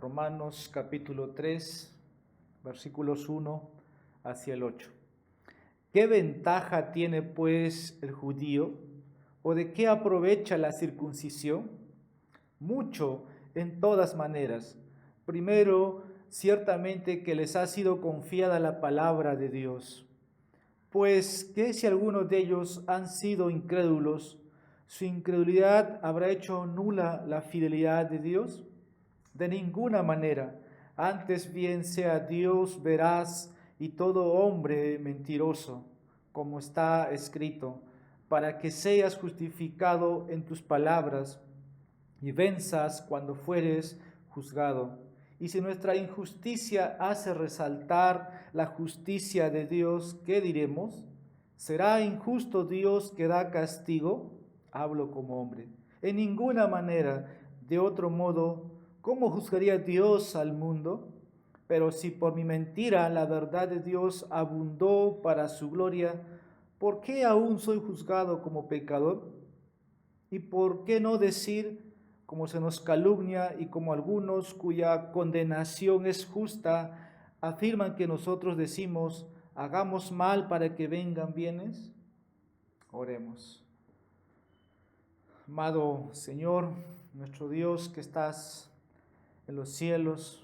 Romanos capítulo 3, versículos 1 hacia el 8. ¿Qué ventaja tiene pues el judío? ¿O de qué aprovecha la circuncisión? Mucho, en todas maneras. Primero, ciertamente que les ha sido confiada la palabra de Dios. Pues, ¿qué si algunos de ellos han sido incrédulos? ¿Su incredulidad habrá hecho nula la fidelidad de Dios? De ninguna manera. Antes bien sea Dios veraz y todo hombre mentiroso, como está escrito, para que seas justificado en tus palabras y venzas cuando fueres juzgado. Y si nuestra injusticia hace resaltar la justicia de Dios, ¿qué diremos? ¿Será injusto Dios que da castigo? Hablo como hombre. En ninguna manera. De otro modo, ¿cómo juzgaría Dios al mundo? Pero si por mi mentira la verdad de Dios abundó para su gloria, ¿por qué aún soy juzgado como pecador? ¿Y por qué no decir, como se nos calumnia y como algunos cuya condenación es justa, afirman que nosotros decimos, hagamos mal para que vengan bienes? Oremos. Amado Señor, nuestro Dios que estás en los cielos,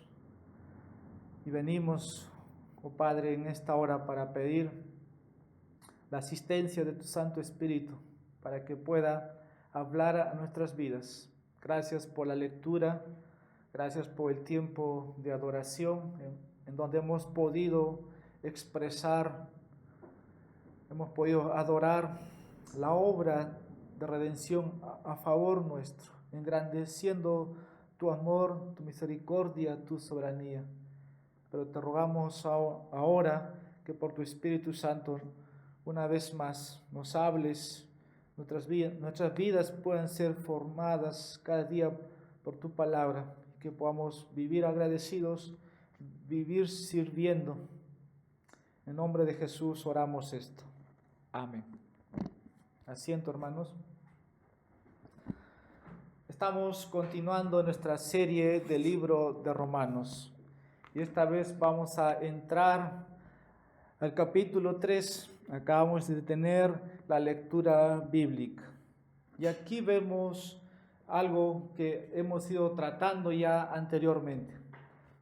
y venimos, oh Padre, en esta hora para pedir la asistencia de tu Santo Espíritu, para que pueda hablar a nuestras vidas. Gracias por la lectura, gracias por el tiempo de adoración en donde hemos podido expresar, hemos podido adorar la obra de redención a favor nuestro, engrandeciendo tu amor, tu misericordia, tu soberanía. Pero te rogamos ahora que por tu Espíritu Santo una vez más nos hables, nuestras vidas puedan ser formadas cada día por tu palabra, que podamos vivir agradecidos, vivir sirviendo. En nombre de Jesús oramos esto. Amén. Asiento, hermanos. Estamos continuando nuestra serie del libro de Romanos y esta vez vamos a entrar al capítulo 3. Acabamos de tener la lectura bíblica y aquí vemos algo que hemos ido tratando ya anteriormente.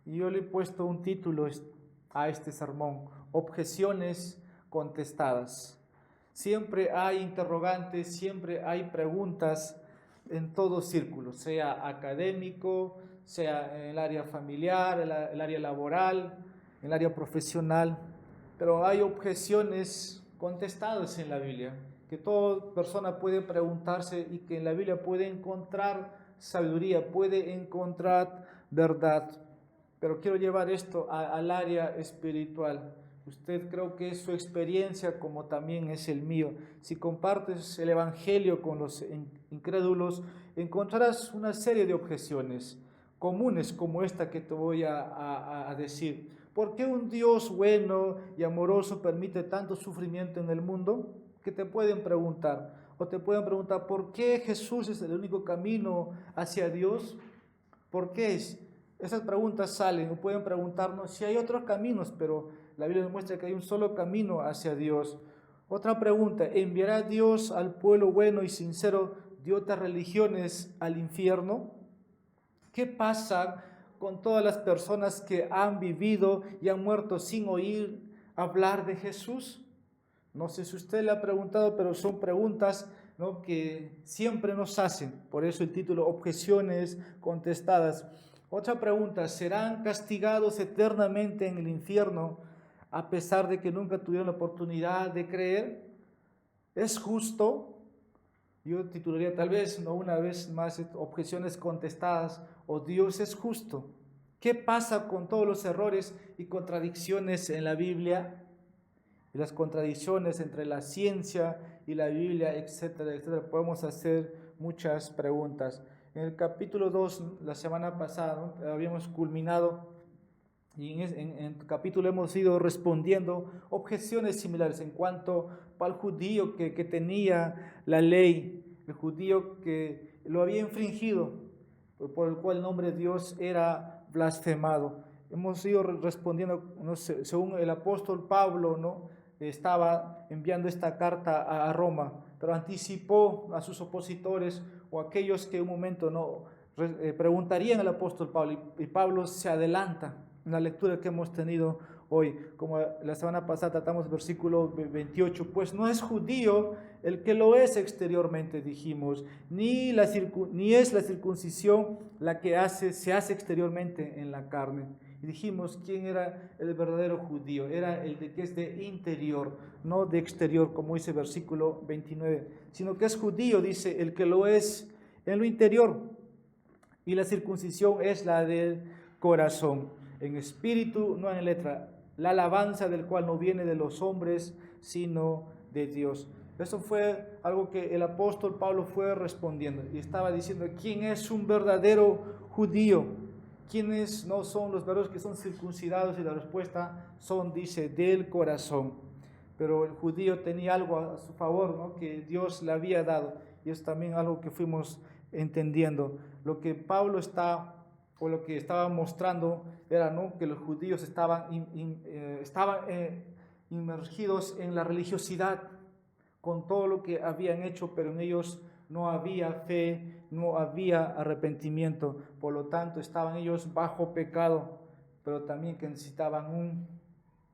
Y yo le he puesto un título a este sermón: Objeciones contestadas. Siempre hay interrogantes, siempre hay preguntas en todo círculo, sea académico, sea en el área familiar, el área laboral, en el área profesional. Pero hay objeciones contestadas en la Biblia, que toda persona puede preguntarse y que en la Biblia puede encontrar sabiduría, puede encontrar verdad. Pero quiero llevar esto al área espiritual. Usted, creo que es su experiencia como también es el mío. Si compartes el Evangelio con los incrédulos, encontrarás una serie de objeciones comunes como esta que te voy a decir. ¿Por qué un Dios bueno y amoroso permite tanto sufrimiento en el mundo? ¿Qué te pueden preguntar? O te pueden preguntar, ¿por qué Jesús es el único camino hacia Dios? ¿Por qué es? Esas preguntas salen, o pueden preguntarnos si hay otros caminos, pero la Biblia nos muestra que hay un solo camino hacia Dios. Otra pregunta: ¿enviará Dios al pueblo bueno y sincero de otras religiones al infierno? ¿Qué pasa con todas las personas que han vivido y han muerto sin oír hablar de Jesús? No sé si usted le ha preguntado, pero son preguntas, ¿no?, que siempre nos hacen. Por eso el título, Objeciones contestadas. Otra pregunta: ¿serán castigados eternamente en el infierno a pesar de que nunca tuvieron la oportunidad de creer? ¿Es justo? Yo titularía tal vez, no una vez más, Objeciones contestadas, o Dios es justo. ¿Qué pasa con todos los errores y contradicciones en la Biblia? Y las contradicciones entre la ciencia y la Biblia, etcétera, etcétera. Podemos hacer muchas preguntas. En el capítulo 2, la semana pasada, ¿no?, habíamos culminado y en el capítulo hemos ido respondiendo objeciones similares en cuanto al judío que tenía la ley, el judío que lo había infringido, por el cual el nombre de Dios era blasfemado. Hemos ido respondiendo, ¿no? Según el apóstol Pablo, ¿no? Estaba enviando esta carta a Roma, pero anticipó a sus opositores o aquellos que en un momento no preguntarían al apóstol Pablo, y Pablo se adelanta en la lectura que hemos tenido hoy. Como la semana pasada tratamos el versículo 28, pues no es judío el que lo es exteriormente, dijimos, ni es la circuncisión la que se hace exteriormente en la carne. Y dijimos quién era el verdadero judío, era el que es de interior, no de exterior, como dice el versículo 29, sino que es judío, dice, el que lo es en lo interior, y la circuncisión es la del corazón, en espíritu, no en letra, la alabanza del cual no viene de los hombres, sino de Dios. Eso fue algo que el apóstol Pablo fue respondiendo y estaba diciendo, ¿quién es un verdadero judío? ¿Quiénes no son los verdaderos que son circuncidados? Y la respuesta son, dice, del corazón. Pero el judío tenía algo a su favor, ¿no? Que Dios le había dado, y es también algo que fuimos entendiendo. Lo que Pablo o lo que estaba mostrando era, ¿no? Que los judíos estaban inmergidos en la religiosidad con todo lo que habían hecho, pero en ellos no había fe, no había arrepentimiento. Por lo tanto, estaban ellos bajo pecado, pero también que necesitaban un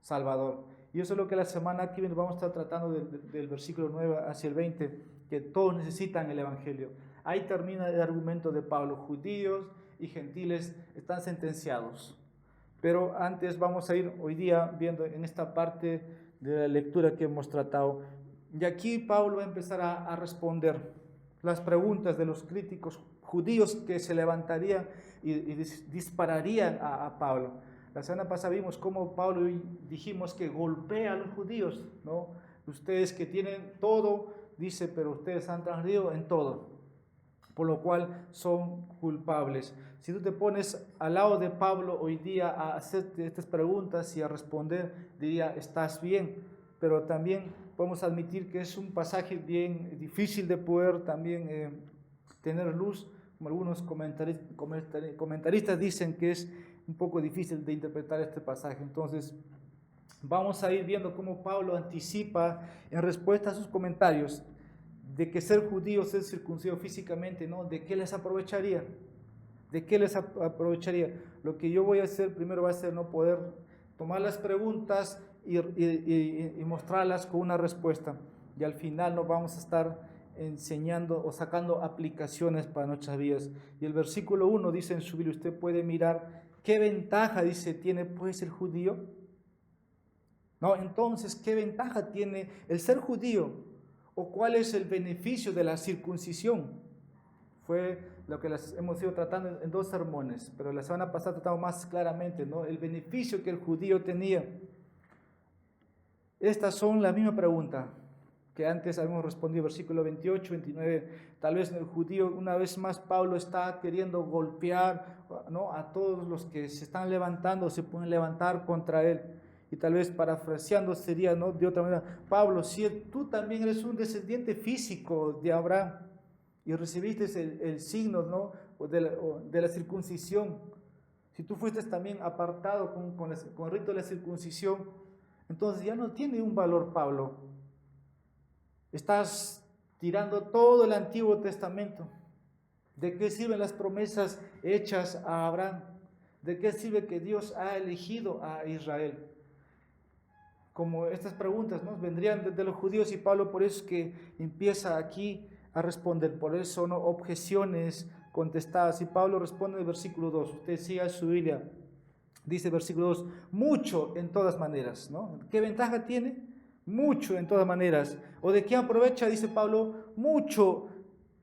Salvador. Y eso es lo que la semana que viene vamos a estar tratando del versículo 9 hacia el 20, que todos necesitan el Evangelio. Ahí termina el argumento de Pablo. Judíos y gentiles están sentenciados. Pero antes vamos a ir hoy día viendo en esta parte de la lectura que hemos tratado. Y aquí Pablo va a empezar a responder las preguntas de los críticos judíos que se levantarían y dispararían a Pablo. La semana pasada vimos cómo Pablo, dijimos que golpea a los judíos, ¿no? Ustedes que tienen todo, dice, pero ustedes han transgredido en todo, por lo cual son culpables. Si tú te pones al lado de Pablo hoy día a hacerte estas preguntas y a responder, diría, estás bien, pero también podemos admitir que es un pasaje bien difícil de poder también tener luz, como algunos comentaristas dicen que es un poco difícil de interpretar este pasaje. Entonces, vamos a ir viendo cómo Pablo anticipa en respuesta a sus comentarios de que ser judío, ser circuncidado físicamente, ¿no? ¿De qué les aprovecharía? ¿De qué les aprovecharía? Lo que yo voy a hacer primero va a ser no poder tomar las preguntas y mostrarlas con una respuesta. Y al final nos vamos a estar enseñando o sacando aplicaciones para nuestras vidas. Y el versículo 1 dice en su Biblia, usted puede mirar qué ventaja, dice, tiene pues el judío. No, entonces, ¿qué ventaja tiene el ser judío? ¿O cuál es el beneficio de la circuncisión? Fue lo que hemos ido tratando en 2 sermones, pero la semana pasada tratamos más claramente, ¿no? El beneficio que el judío tenía. Estas son la misma pregunta que antes habíamos respondido, versículo 28, 29. Tal vez el judío, una vez más, Pablo está queriendo golpear, ¿no? A todos los que se están levantando, se pueden levantar contra él. Y tal vez parafraseando sería, ¿no? De otra manera, Pablo, si tú también eres un descendiente físico de Abraham y recibiste el signo, ¿no? de la circuncisión, si tú fuiste también apartado con el rito de la circuncisión, entonces ya no tiene un valor, Pablo. Estás tirando todo el Antiguo Testamento. ¿De qué sirven las promesas hechas a Abraham? ¿De qué sirve que Dios ha elegido a Israel? Como estas preguntas, ¿no? Vendrían desde los judíos, y Pablo por eso es que empieza aquí a responder. Por eso, ¿no? Objeciones contestadas. Y Pablo responde en el versículo 2. Usted siga su Biblia. Dice el versículo 2, mucho en todas maneras, ¿no? ¿Qué ventaja tiene? Mucho en todas maneras. ¿O de qué aprovecha? Dice Pablo, mucho,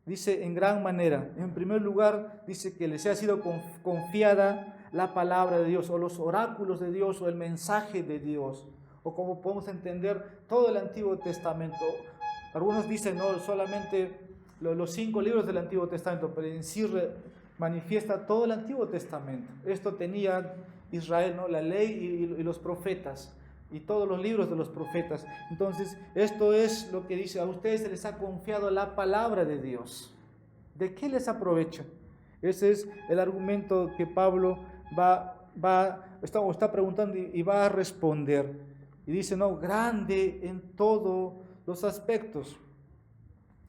dice en gran manera. En primer lugar, dice que les ha sido confiada la palabra de Dios, o los oráculos de Dios, o el mensaje de Dios, o como podemos entender todo el Antiguo Testamento. Algunos dicen, no, solamente los 5 libros del Antiguo Testamento, pero en sí manifiesta todo el Antiguo Testamento. Esto tenía Israel, ¿no? La ley y los profetas, y todos los libros de los profetas. Entonces, esto es lo que dice, a ustedes se les ha confiado la palabra de Dios. ¿De qué les aprovecha? Ese es el argumento que Pablo está preguntando y va a responder. Y dice, no, grande en todos los aspectos.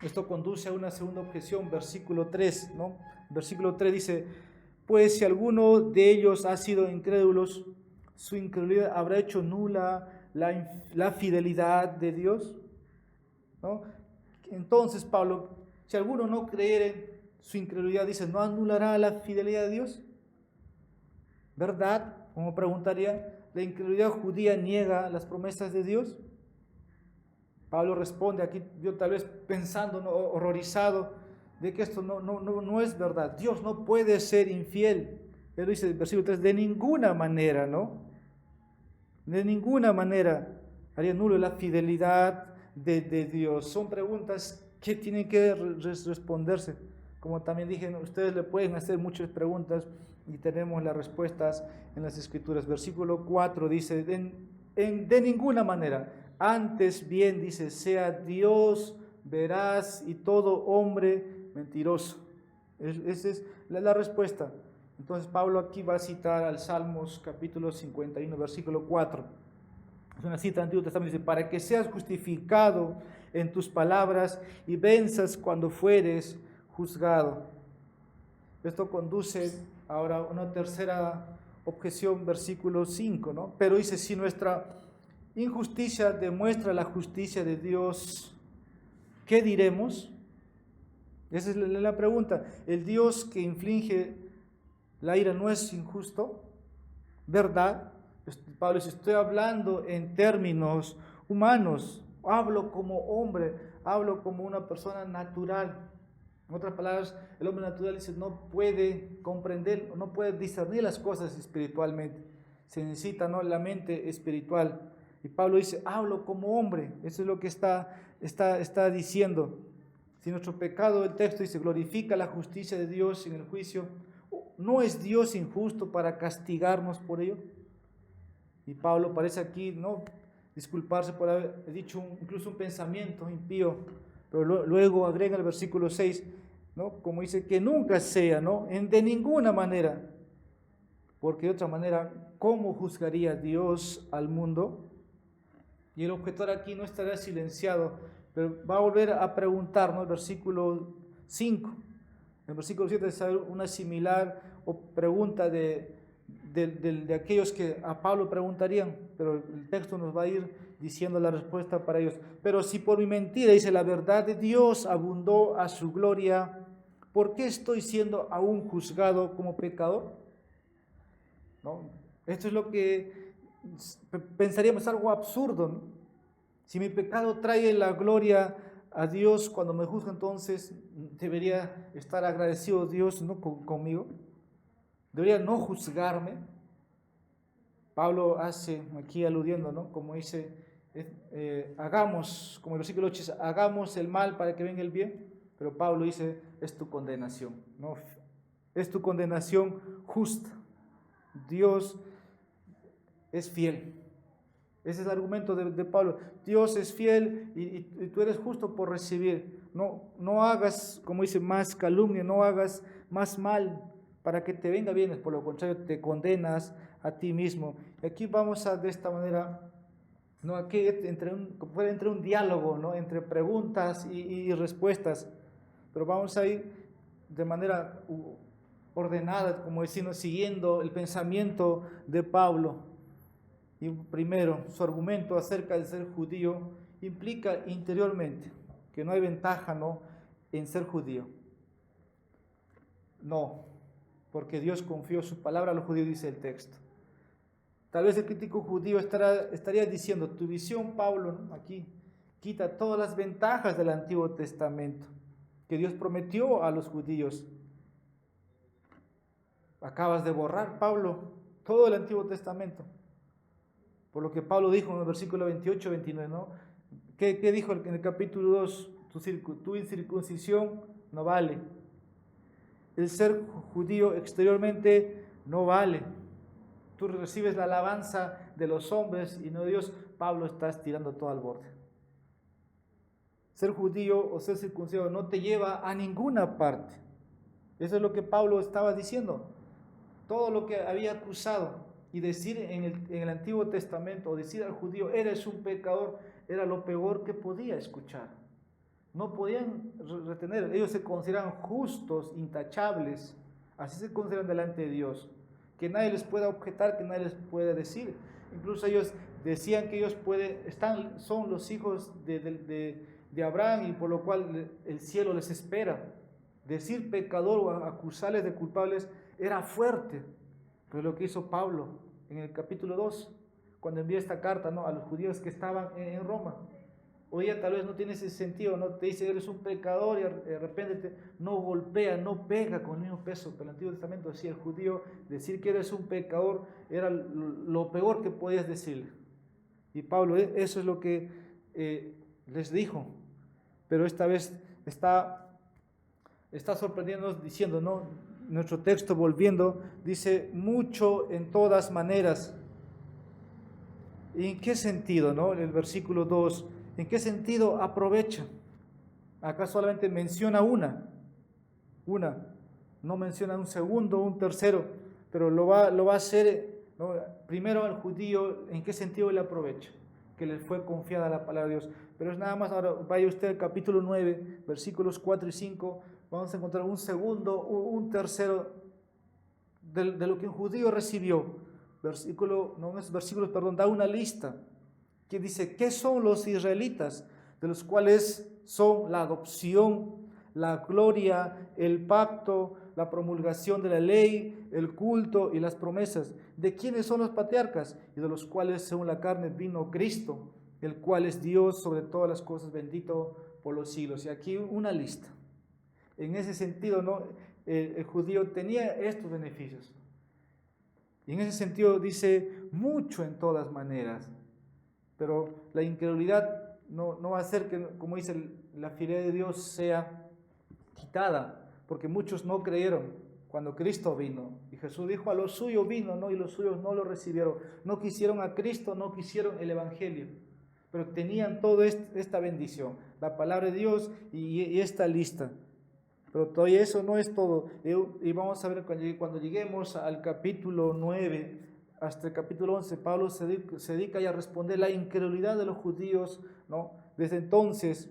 Esto conduce a una segunda objeción, versículo 3, ¿no? Versículo 3 dice, pues si alguno de ellos ha sido incrédulos, su incredulidad habrá hecho nula la fidelidad de Dios, ¿no? Entonces, Pablo, si alguno no creyere, su incredulidad, dice, ¿no anulará la fidelidad de Dios? ¿Verdad? Como preguntaría, ¿la incredulidad judía niega las promesas de Dios? Pablo responde aquí, yo tal vez pensando, ¿no?, horrorizado, de que esto no es verdad. Dios no puede ser infiel. Él dice en el versículo 3, de ninguna manera, ¿no? De ninguna manera haría nulo la fidelidad de Dios. Son preguntas que tienen que responderse. Como también dije, ustedes le pueden hacer muchas preguntas y tenemos las respuestas en las Escrituras. Versículo 4 dice, de ninguna manera. Antes bien, dice, sea Dios veraz y todo hombre mentiroso. Esa es la respuesta. Entonces Pablo aquí va a citar al Salmos capítulo 51, versículo 4. Es una cita del Antiguo Testamento. Dice, para que seas justificado en tus palabras y venzas cuando fueres juzgado. Esto conduce ahora a una tercera objeción, versículo 5, ¿no? Pero dice, si nuestra injusticia demuestra la justicia de Dios, ¿qué diremos? Esa es la pregunta. ¿El Dios que inflige la ira no es injusto? ¿Verdad? Pablo dice, estoy hablando en términos humanos, hablo como hombre, hablo como una persona natural. En otras palabras, el hombre natural dice, no puede comprender, no puede discernir las cosas espiritualmente. Se necesita, ¿no?, la mente espiritual. Y Pablo dice, hablo como hombre. Eso es lo que está diciendo. Si nuestro pecado, el texto dice, glorifica la justicia de Dios en el juicio, ¿no es Dios injusto para castigarnos por ello? Y Pablo parece aquí, ¿no?, disculparse por haber dicho incluso un pensamiento impío, pero luego agrega el versículo 6, ¿no?, como dice, que nunca sea, ¿no?, de ninguna manera, porque de otra manera, ¿cómo juzgaría Dios al mundo? Y el objetor aquí no estará silenciado, pero va a volver a preguntar, ¿no?, el versículo 5. En el versículo 7 es una similar pregunta de aquellos que a Pablo preguntarían, pero el texto nos va a ir diciendo la respuesta para ellos. Pero si por mi mentira, dice, la verdad de Dios abundó a su gloria, ¿por qué estoy siendo aún juzgado como pecador? ¿No? Esto es lo que pensaríamos, algo absurdo, ¿no? Si mi pecado trae la gloria a Dios cuando me juzga, entonces debería estar agradecido Dios, ¿no?, conmigo. Debería no juzgarme. Pablo hace aquí aludiendo, ¿no?, como dice, hagamos, como el versículo 8, hagamos el mal para que venga el bien. Pero Pablo dice, es tu condenación, ¿no? Es tu condenación justa. Dios es fiel. Ese es el argumento de Pablo. Dios es fiel y tú eres justo por recibir. No hagas, como dice, más calumnia, no hagas más mal para que te venga bien. Por lo contrario, te condenas a ti mismo. Y aquí vamos a, de esta manera, ¿no?, aquí entre un diálogo, ¿no?, entre preguntas y respuestas. Pero vamos a ir de manera ordenada, como decimos, siguiendo el pensamiento de Pablo. Y primero, su argumento acerca de ser judío implica interiormente que no hay ventaja, ¿no?, en ser judío. No, porque Dios confió su palabra a los judíos, dice el texto. Tal vez el crítico judío estaría diciendo, tu visión, Pablo, ¿no?, aquí quita todas las ventajas del Antiguo Testamento que Dios prometió a los judíos. Acabas de borrar, Pablo, todo el Antiguo Testamento. Por lo que Pablo dijo en el versículo 28, 29, ¿no? ¿Qué dijo en el capítulo 2? Tu incircuncisión no vale. El ser judío exteriormente no vale. Tú recibes la alabanza de los hombres y no de Dios. Pablo, estás tirando todo al borde. Ser judío o ser circuncidado no te lleva a ninguna parte. Eso es lo que Pablo estaba diciendo. todo lo que había acusado. Y decir en el Antiguo Testamento, o decir al judío, eres un pecador, era lo peor que podía escuchar. No podían retener, ellos se consideran justos, intachables, así se consideran delante de Dios, que nadie les pueda objetar, que nadie les pueda decir. Incluso ellos decían que ellos son los hijos de Abraham, y por lo cual el cielo les espera. Decir pecador o acusarles de culpables era fuerte, pero lo que hizo Pablo en el capítulo 2, cuando envía esta carta, ¿no?, a los judíos que estaban en Roma. Hoy día tal vez no tiene ese sentido, no te dice eres un pecador y de repente no golpea, no pega con el mismo peso. Pero el Antiguo Testamento decía el judío, decir que eres un pecador era lo peor que podías decir. Y Pablo, eso es lo que les dijo. Pero esta vez está sorprendiéndonos diciendo, ¿no? Nuestro texto volviendo, dice mucho en todas maneras. ¿Y en qué sentido, no? El versículo 2, ¿en qué sentido aprovecha? Acá solamente menciona una, no menciona un segundo, un tercero, pero lo va a hacer, ¿no? Primero al judío, ¿en qué sentido le aprovecha? Que le fue confiada la palabra de Dios. Pero es nada más, ahora vaya usted al capítulo 9, versículos 4 y 5, vamos a encontrar un segundo, un tercero de lo que un judío recibió. Da una lista que dice, ¿qué son los israelitas? De los cuales son la adopción, la gloria, el pacto, la promulgación de la ley, el culto y las promesas. ¿De quiénes son los patriarcas? Y de los cuales según la carne vino Cristo, el cual es Dios sobre todas las cosas, bendito por los siglos. Y aquí una lista. En ese sentido, ¿no? El judío tenía estos beneficios. Y en ese sentido dice mucho en todas maneras. Pero la incredulidad no va a hacer que, como dice, la fidelidad de Dios sea quitada, porque muchos no creyeron cuando Cristo vino. Y Jesús dijo, a los suyos vino, ¿no? Y los suyos no lo recibieron. No quisieron a Cristo, no quisieron el Evangelio. Pero tenían toda esta bendición, la palabra de Dios y esta lista. Pero todavía eso no es todo. Y vamos a ver cuando lleguemos al capítulo 9, hasta el capítulo 11, Pablo se dedica ya a responder la incredulidad de los judíos, ¿no? Desde entonces,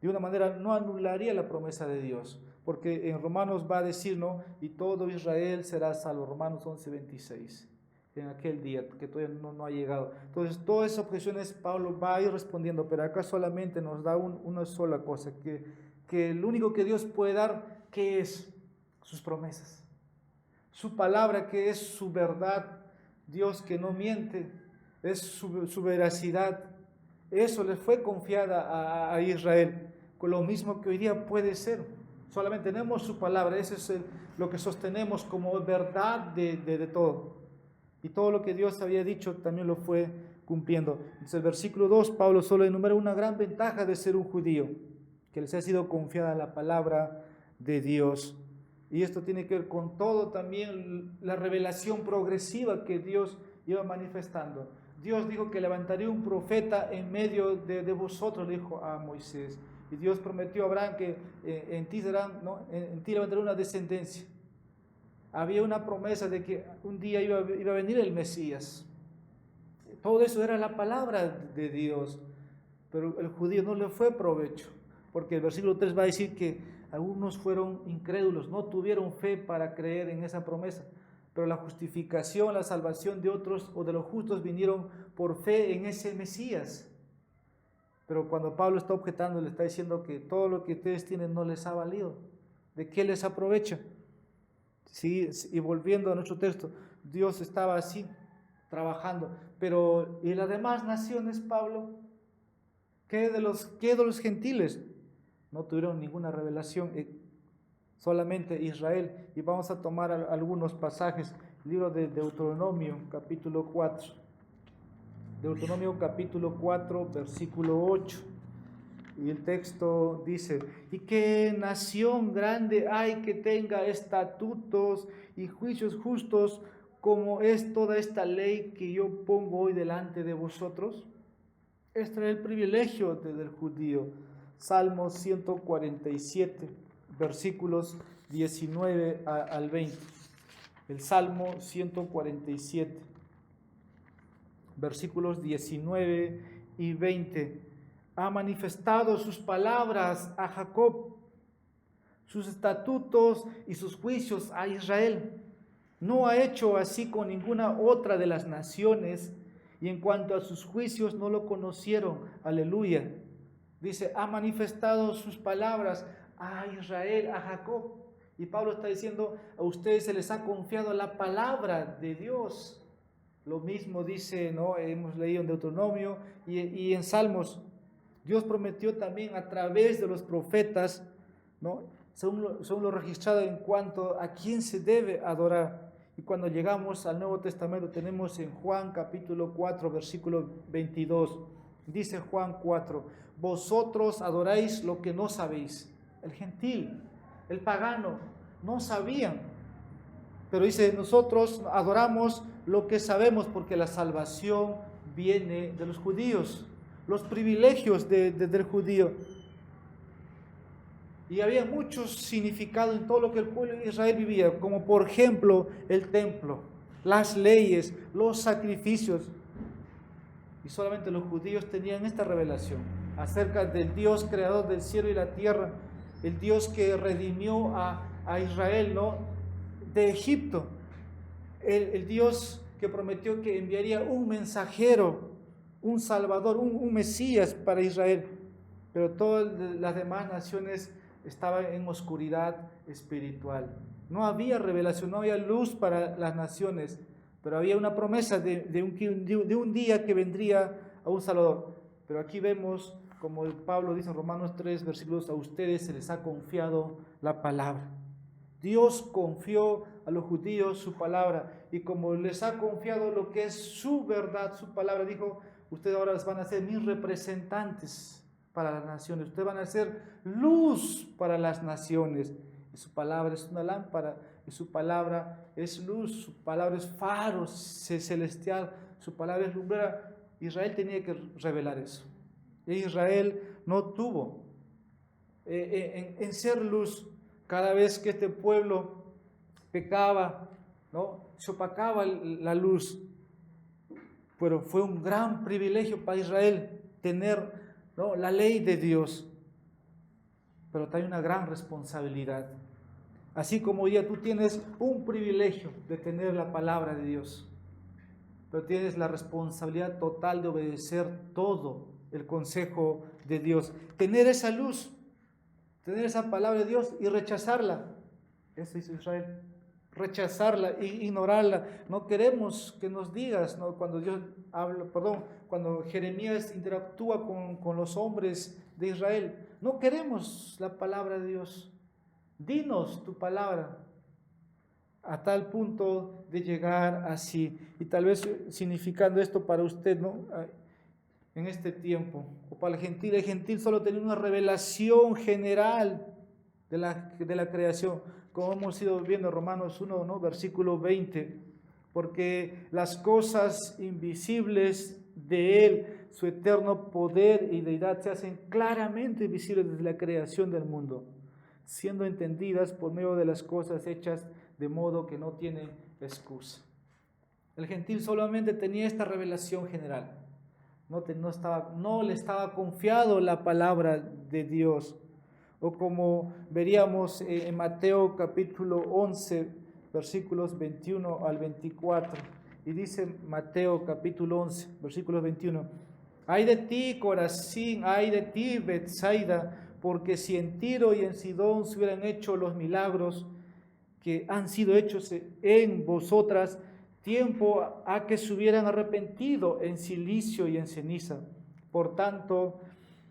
de una manera, no anularía la promesa de Dios, porque en Romanos va a decir, ¿no? Y todo Israel será salvo, Romanos 11:26, en aquel día, que todavía no ha llegado. Entonces, todas esas objeciones Pablo va a ir respondiendo, pero acá solamente nos da una sola cosa, que el único que Dios puede dar, ¿qué es? Sus promesas, su palabra, que es su verdad. Dios que no miente, es su veracidad. Eso le fue confiada a Israel, con lo mismo que hoy día puede ser. Solamente tenemos su palabra, eso es lo que sostenemos como verdad de todo. Y todo lo que Dios había dicho también lo fue cumpliendo. Entonces el versículo 2, Pablo solo enumera una gran ventaja de ser un judío, que les ha sido confiada la palabra de Dios. Y esto tiene que ver con todo también la revelación progresiva que Dios iba manifestando. Dios dijo que levantaría un profeta en medio de vosotros, le dijo a Moisés. Y Dios prometió a Abraham que en ti levantaré una descendencia. Había una promesa de que un día iba a venir el Mesías. Todo eso era la palabra de Dios. Pero el judío no le fue provecho, porque el versículo 3 va a decir que algunos fueron incrédulos, no tuvieron fe para creer en esa promesa, pero la justificación, la salvación de otros o de los justos vinieron por fe en ese Mesías. Pero cuando Pablo está objetando, le está diciendo que todo lo que ustedes tienen no les ha valido. ¿De qué les aprovecha? Sí, y volviendo a nuestro texto, Dios estaba así, trabajando. Pero ¿y las demás naciones, Pablo? ¿Qué de los gentiles? No tuvieron ninguna revelación, solamente Israel. Y vamos a tomar algunos pasajes. Libro de Deuteronomio, capítulo 4. Deuteronomio, capítulo 4, versículo 8. Y el texto dice, ¿y qué nación grande hay que tenga estatutos y juicios justos como es toda esta ley que yo pongo hoy delante de vosotros? Este es el privilegio del judío. Salmo 147, versículos 19 al 20. el Salmo 147, versículos 19 y 20. Ha manifestado sus palabras a Jacob, sus estatutos y sus juicios a Israel. No ha hecho así con ninguna otra de las naciones, y en cuanto a sus juicios no lo conocieron. Aleluya. Dice, ha manifestado sus palabras a Israel, a Jacob. Y Pablo está diciendo, a ustedes se les ha confiado la palabra de Dios. Lo mismo dice, ¿no? Hemos leído en Deuteronomio y en Salmos. Dios prometió también a través de los profetas, ¿no? Según lo registrado en cuanto a quién se debe adorar. Y cuando llegamos al Nuevo Testamento tenemos en Juan capítulo 4, versículo 22. Dice Juan 4, vosotros adoráis lo que no sabéis. El gentil, el pagano, no sabían. Pero dice, nosotros adoramos lo que sabemos porque la salvación viene de los judíos, los privilegios del judío. Y había muchos significados en todo lo que el pueblo de Israel vivía, como por ejemplo el templo, las leyes, los sacrificios. Y solamente los judíos tenían esta revelación acerca del Dios creador del cielo y la tierra, el Dios que redimió a Israel, ¿no?, de Egipto, el Dios que prometió que enviaría un mensajero, un salvador, un Mesías para Israel. Pero todas las demás naciones estaban en oscuridad espiritual. No había revelación, no había luz para las naciones, pero había una promesa de un día que vendría a un Salvador. Pero aquí vemos, como Pablo dice en Romanos 3, versículos, a ustedes se les ha confiado la palabra. Dios confió a los judíos su palabra, y como les ha confiado lo que es su verdad, su palabra, dijo, ustedes ahora van a ser mis representantes para las naciones, ustedes van a ser luz para las naciones. Y su palabra es una lámpara, y su palabra es luz, su palabra es faro celestial, su palabra es lumbrera. Israel tenía que revelar eso. Y Israel no tuvo en ser luz. Cada vez que este pueblo pecaba, ¿no?, se opacaba la luz. Pero fue un gran privilegio para Israel tener, ¿no?, la ley de Dios. Pero también una gran responsabilidad. Así como hoy día tú tienes un privilegio de tener la palabra de Dios, pero tienes la responsabilidad total de obedecer todo el consejo de Dios. Tener esa luz, tener esa palabra de Dios y rechazarla. Eso hizo Israel. Rechazarla e ignorarla. No queremos que nos digas, ¿no?, cuando Dios habla, cuando Jeremías interactúa con los hombres de Israel. No queremos la palabra de Dios. Dinos tu palabra. A tal punto de llegar así. Y tal vez significando esto para usted, ¿no?, en este tiempo, o para el gentil solo tenía una revelación general de la creación, como hemos ido viendo en Romanos 1, ¿no?, versículo 20, porque las cosas invisibles de Él, su eterno poder y deidad, se hacen claramente visibles desde la creación del mundo, siendo entendidas por medio de las cosas hechas, de modo que no tiene excusa. El gentil solamente tenía esta revelación general. No le estaba confiado la palabra de Dios. O como veríamos en Mateo capítulo 11, versículos 21 al 24. Y dice Mateo capítulo 11, versículos 21. Ay de ti, Corazín, ay de ti, Betsaida, porque si en Tiro y en Sidón se hubieran hecho los milagros que han sido hechos en vosotras, tiempo a que se hubieran arrepentido en silicio y en ceniza. Por tanto,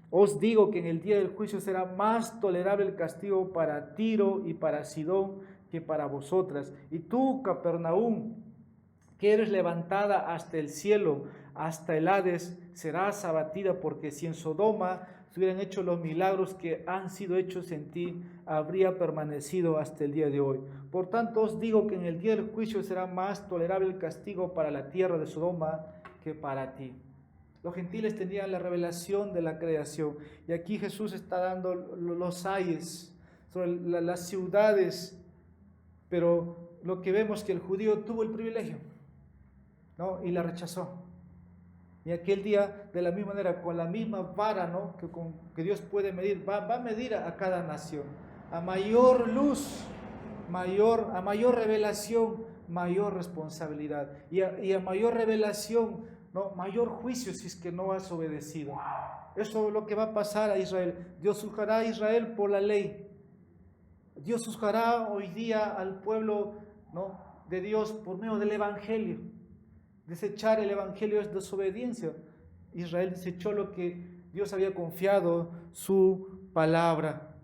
os digo que en el día del juicio será más tolerable el castigo para Tiro y para Sidón que para vosotras. Y tú, Capernaum, que eres levantada hasta el cielo, hasta el Hades, serás abatida, porque si en Sodoma se hubieran hecho los milagros que han sido hechos en ti, habría permanecido hasta el día de hoy. Por tanto os digo que en el día del juicio será más tolerable el castigo para la tierra de Sodoma que para ti. Los gentiles tenían la revelación de la creación, y aquí Jesús está dando los ayes sobre las ciudades, pero lo que vemos que el judío tuvo el privilegio, ¿no? Y la rechazó. Y aquel día, de la misma manera, con la misma vara, ¿no? que Dios puede medir, va a medir a cada nación. A mayor luz, a mayor revelación, mayor responsabilidad. Y a mayor revelación, ¿no? Mayor juicio si es que no has obedecido. Eso es lo que va a pasar a Israel. Dios juzgará a Israel por la ley. Dios juzgará hoy día al pueblo, ¿no? de Dios por medio del Evangelio. Desechar el Evangelio es desobediencia. Israel desechó lo que Dios había confiado, su palabra.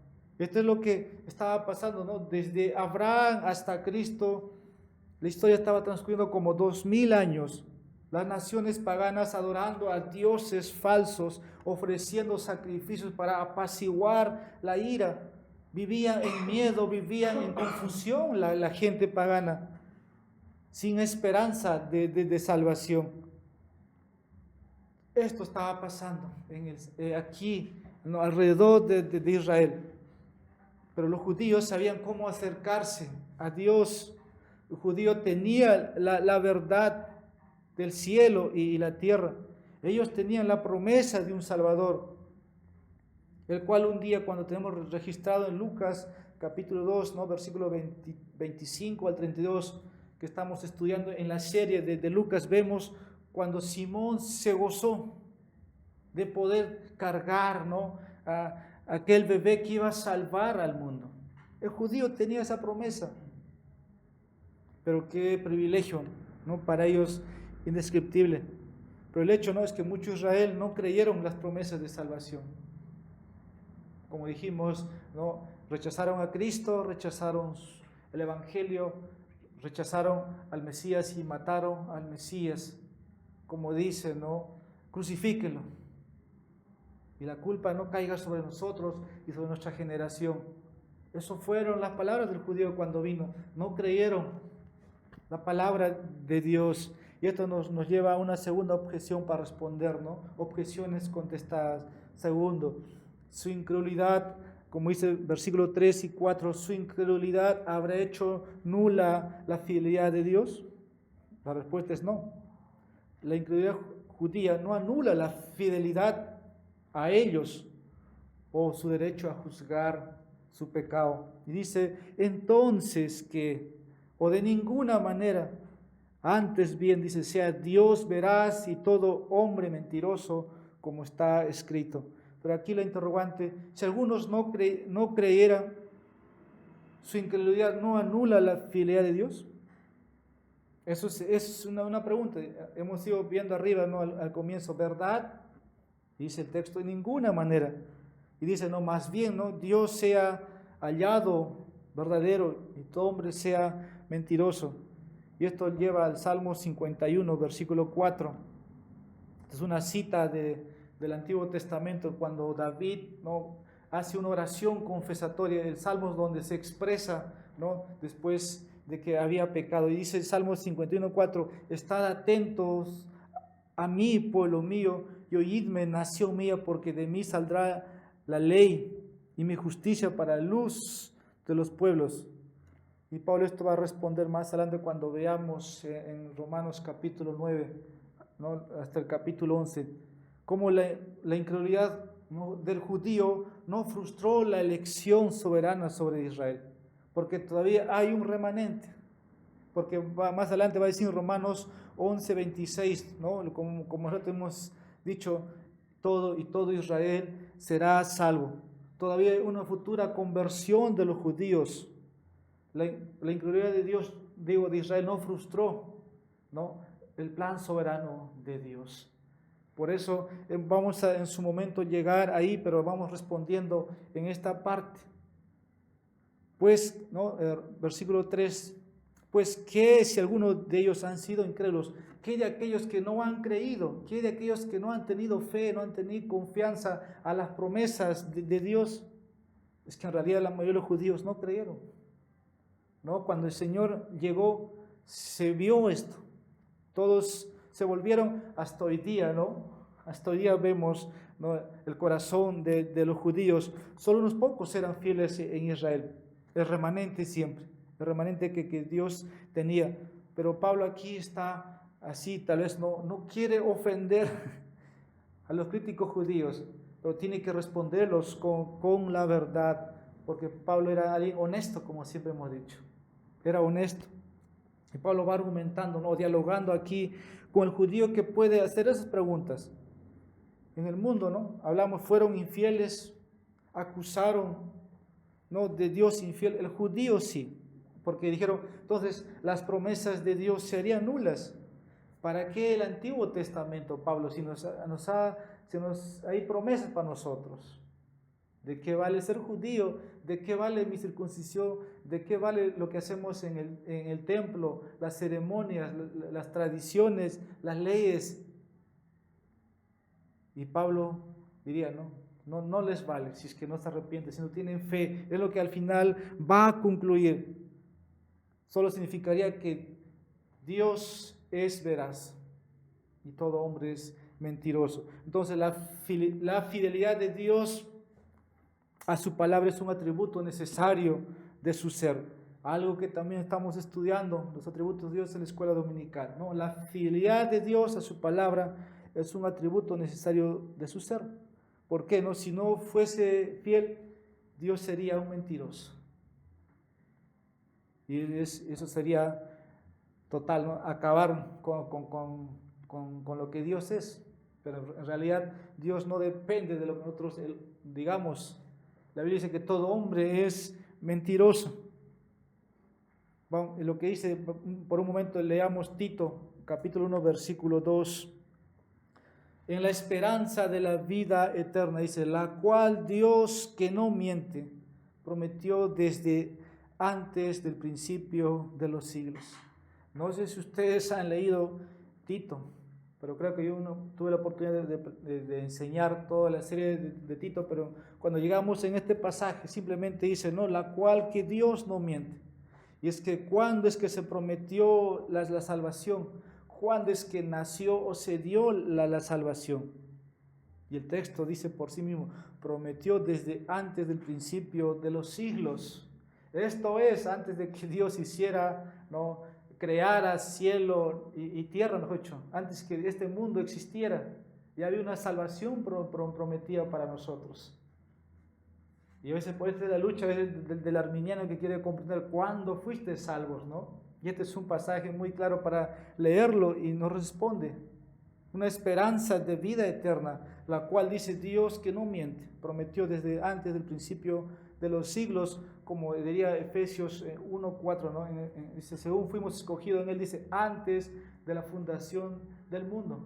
Esto es lo que estaba pasando, ¿no? Desde Abraham hasta Cristo, la historia estaba transcurriendo como 2000 años. Las naciones paganas adorando a dioses falsos, ofreciendo sacrificios para apaciguar la ira. Vivían en miedo, vivían en confusión la gente pagana, sin esperanza de salvación. Esto estaba pasando aquí, ¿no? alrededor de Israel. Pero los judíos sabían cómo acercarse a Dios. El judío tenía la verdad del cielo y la tierra. Ellos tenían la promesa de un Salvador, el cual un día, cuando tenemos registrado en Lucas capítulo 2, ¿no? versículo 25 al 32, que estamos estudiando en la serie de Lucas, vemos cuando Simón se gozó de poder cargar, ¿no? a aquel bebé que iba a salvar al mundo. El judío tenía esa promesa, pero qué privilegio, ¿no? Para ellos indescriptible. Pero el hecho, ¿no? es que muchos de Israel no creyeron las promesas de salvación. Como dijimos, ¿no? rechazaron a Cristo, rechazaron el Evangelio, rechazaron al Mesías y mataron al Mesías. Como dice, ¿no? crucifíquenlo. Y la culpa no caiga sobre nosotros y sobre nuestra generación. Eso fueron las palabras del judío cuando vino. No creyeron la palabra de Dios. Y esto nos lleva a una segunda objeción para responder, ¿no? Objeciones contestadas. Segundo, su incredulidad, como dice el versículo 3 y 4, su incredulidad habrá hecho nula la fidelidad de Dios. La respuesta es no. La incredulidad judía no anula la fidelidad a ellos o su derecho a juzgar su pecado. Y dice, entonces que, o de ninguna manera, antes bien, dice, sea Dios veraz y todo hombre mentiroso, como está escrito. Pero aquí la interrogante, si algunos no creyeran, ¿su incredulidad no anula la fidelidad de Dios? Eso es una pregunta. Hemos ido viendo arriba, ¿no? al comienzo, ¿verdad? Dice el texto, de ninguna manera. Y dice, no, más bien, ¿no? Dios sea hallado verdadero y todo hombre sea mentiroso. Y esto lleva al Salmo 51, versículo 4. Es una cita del Antiguo Testamento, cuando David, ¿no? hace una oración confesatoria. El Salmo donde se expresa, ¿no? después de que había pecado. Y dice el Salmo 51, 4, estad atentos a mí, pueblo mío, y oídme, nación mía, porque de mí saldrá la ley y mi justicia para luz de los pueblos. Y Pablo esto va a responder más adelante cuando veamos en Romanos capítulo 9, ¿no? hasta el capítulo 11, cómo la incredulidad, ¿no? del judío no frustró la elección soberana sobre Israel, porque todavía hay un remanente. Porque más adelante va a decir en Romanos 11, 26, ¿no? como nosotros hemos dicho, todo Israel será salvo. Todavía hay una futura conversión de los judíos. La incredulidad de Dios, de Israel, no frustró, ¿no? el plan soberano de Dios. Por eso vamos a en su momento llegar ahí, pero vamos respondiendo en esta parte. Pues, ¿no? Versículo 3, pues, ¿qué si algunos de ellos han sido incrédulos? ¿Qué de aquellos que no han creído? ¿Qué de aquellos que no han tenido fe, no han tenido confianza a las promesas de Dios? Es que en realidad la mayoría de los judíos no creyeron, ¿no? Cuando el Señor llegó, se vio esto. Todos se volvieron hasta hoy día, ¿no? Hasta hoy día vemos, ¿no? el corazón de los judíos. Solo unos pocos eran fieles en Israel. El remanente siempre. el remanente que Dios tenía. Pero Pablo aquí está así, tal vez no quiere ofender a los críticos judíos, pero tiene que responderlos con la verdad, porque Pablo era alguien honesto, como siempre hemos dicho, era honesto. Y Pablo va argumentando, ¿no? Dialogando aquí con el judío que puede hacer esas preguntas. En el mundo, ¿no? Hablamos, fueron infieles, acusaron, ¿no?, de Dios infiel. El judío sí, porque dijeron, entonces las promesas de Dios serían nulas. ¿Para qué el Antiguo Testamento, Pablo, si hay promesas para nosotros? ¿De qué vale ser judío? ¿De qué vale mi circuncisión? ¿De qué vale lo que hacemos en el templo, las ceremonias, las tradiciones, las leyes? Y Pablo diría, no les vale si es que no se arrepienten, si no tienen fe. Es lo que al final va a concluir. Solo significaría que Dios es veraz y todo hombre es mentiroso. Entonces la fidelidad de Dios a su palabra es un atributo necesario de su ser. Algo que también estamos estudiando, los atributos de Dios en la escuela dominical, ¿no? La fidelidad de Dios a su palabra es un atributo necesario de su ser. ¿Por qué? No, si no fuese fiel, Dios sería un mentiroso. Y eso sería total, ¿no? Acabar con lo que Dios es. Pero en realidad Dios no depende de lo que nosotros digamos. La Biblia dice que todo hombre es mentiroso. Bueno, lo que dice, por un momento leamos Tito, capítulo 1, versículo 2. En la esperanza de la vida eterna, dice, la cual Dios, que no miente, prometió desde antes del principio de los siglos. No sé si ustedes han leído Tito, pero creo que yo tuve la oportunidad de enseñar toda la serie de Tito, pero cuando llegamos en este pasaje simplemente dice, no, la cual que Dios no miente. Y es que ¿cuándo es que se prometió la salvación? ¿Cuándo es que nació o se dio la salvación? Y el texto dice por sí mismo, prometió desde antes del principio de los siglos. Esto es, antes de que Dios hiciera, ¿no?, creara cielo y tierra, mejor dicho, antes que este mundo existiera, ya había una salvación prometida para nosotros. Y a veces por esta es la lucha del arminiano que quiere comprender cuándo fuiste salvos, ¿no? Y este es un pasaje muy claro para leerlo y nos responde. Una esperanza de vida eterna, la cual dice Dios que no miente, prometió desde antes del principio de los siglos, como diría Efesios 1:4, ¿no? Dice, según fuimos escogidos en él, dice, antes de la fundación del mundo.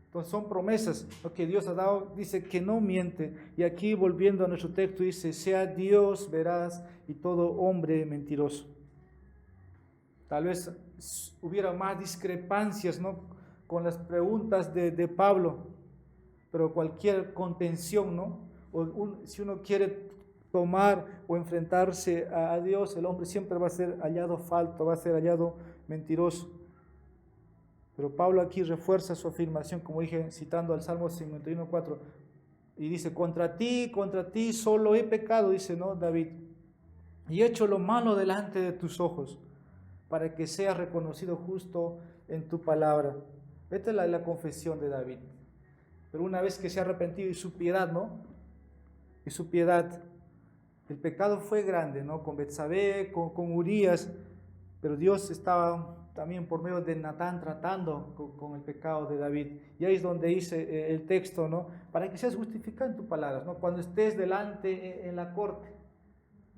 Entonces son promesas, lo que Dios ha dado, dice que no miente. Y aquí volviendo a nuestro texto dice, sea Dios veraz y todo hombre mentiroso. Tal vez hubiera más discrepancias, ¿no?, con las preguntas de Pablo, pero cualquier contención, ¿no?, si uno quiere tomar o enfrentarse a Dios, el hombre siempre va a ser hallado falto, va a ser hallado mentiroso. Pero Pablo aquí refuerza su afirmación, como dije, citando al Salmo 51:4, y dice, contra ti solo he pecado, dice, ¿no?, David, y he hecho lo malo delante de tus ojos, para que seas reconocido justo en tu palabra. Esta es la confesión de David. Pero una vez que se ha arrepentido y su piedad, ¿no?, y su piedad, el pecado fue grande, ¿no?, con Betsabé, con Urías, pero Dios estaba también por medio de Natán tratando con el pecado de David. Y ahí es donde dice el texto, ¿no?, para que seas justificado en tus palabras, ¿no?, cuando estés delante en la corte,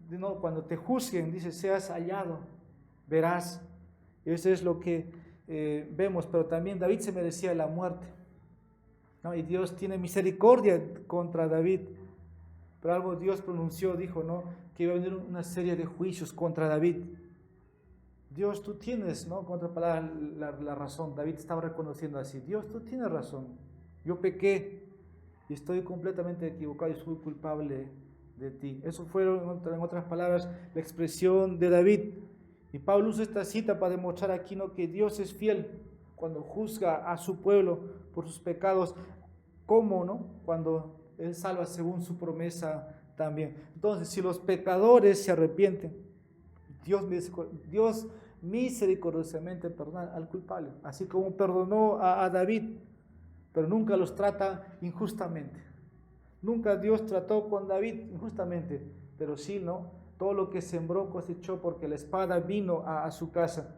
¿no?, cuando te juzguen, dice, seas hallado, verás. Eso es lo que vemos, pero también David se merecía la muerte, ¿no?, y Dios tiene misericordia contra David. Pero algo Dios pronunció, dijo, ¿no?, que iba a venir una serie de juicios contra David. Dios, tú tienes, ¿no?, contra palabras la razón. David estaba reconociendo así, Dios, tú tienes razón. Yo pequé y estoy completamente equivocado y soy culpable de ti. Eso fue, en otras palabras, la expresión de David. Y Pablo usa esta cita para demostrar aquí, ¿no?, que Dios es fiel cuando juzga a su pueblo por sus pecados. ¿Cómo, no? Cuando Él salva según su promesa también. Entonces, si los pecadores se arrepienten, Dios misericordiosamente perdona al culpable, así como perdonó a David, pero nunca los trata injustamente. Nunca Dios trató con David injustamente, pero sí, ¿no? Todo lo que sembró cosechó, porque la espada vino a su casa.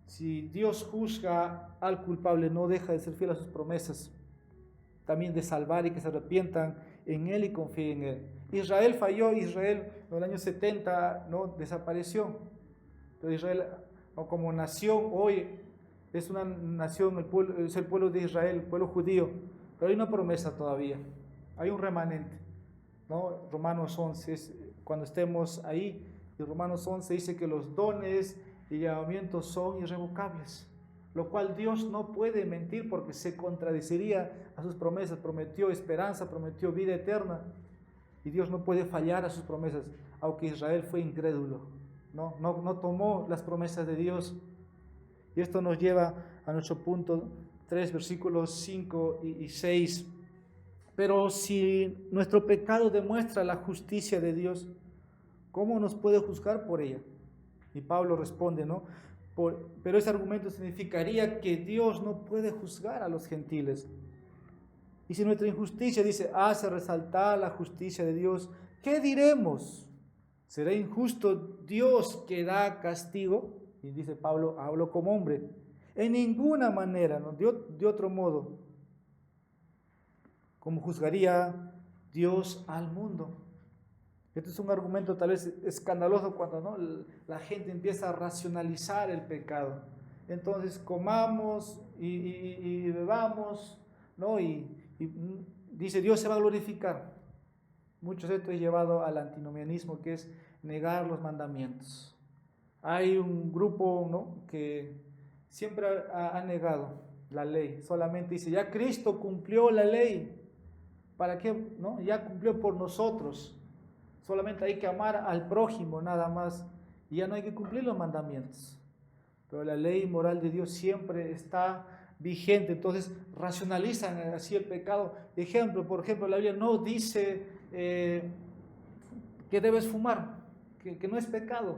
Si Dios juzga al culpable, no deja de ser fiel a sus promesas, también de salvar y que se arrepientan en Él y confíen en Él. Israel falló, Israel en el año 70 no desapareció. Entonces Israel, ¿no?, como nación hoy es una nación, es el pueblo de Israel, el pueblo judío, pero hay una promesa todavía, hay un remanente, ¿no? Romanos 11, cuando estemos ahí, y Romanos 11 dice que los dones y llamamientos son irrevocables, lo cual Dios no puede mentir porque se contradeciría a sus promesas. Prometió esperanza, prometió vida eterna, y Dios no puede fallar a sus promesas, aunque Israel fue incrédulo, no tomó las promesas de Dios. Y esto nos lleva a nuestro punto 3, versículos 5 y 6. Pero si nuestro pecado demuestra la justicia de Dios, ¿cómo nos puede juzgar por ella? Y Pablo responde, ¿no? Pero ese argumento significaría que Dios no puede juzgar a los gentiles. Y si nuestra injusticia, dice, hace resaltar la justicia de Dios, ¿qué diremos? ¿Será injusto Dios que da castigo? Y dice Pablo, hablo como hombre. En ninguna manera, ¿no? De otro modo, ¿cómo juzgaría Dios al mundo? Este es un argumento tal vez escandaloso cuando, ¿no?, la gente empieza a racionalizar el pecado. Entonces comamos y bebamos, ¿no? Y dice, Dios se va a glorificar. Muchos de esto es llevado al antinomianismo, que es negar los mandamientos. Hay un grupo, ¿no?, que siempre ha negado la ley. Solamente dice, ya Cristo cumplió la ley. ¿Para qué? ¿No? Ya cumplió por nosotros. Solamente hay que amar al prójimo nada más. Y ya no hay que cumplir los mandamientos. Pero la ley moral de Dios siempre está vigente. Entonces racionalizan así el pecado. Por ejemplo, la Biblia no dice que debes fumar, que no es pecado.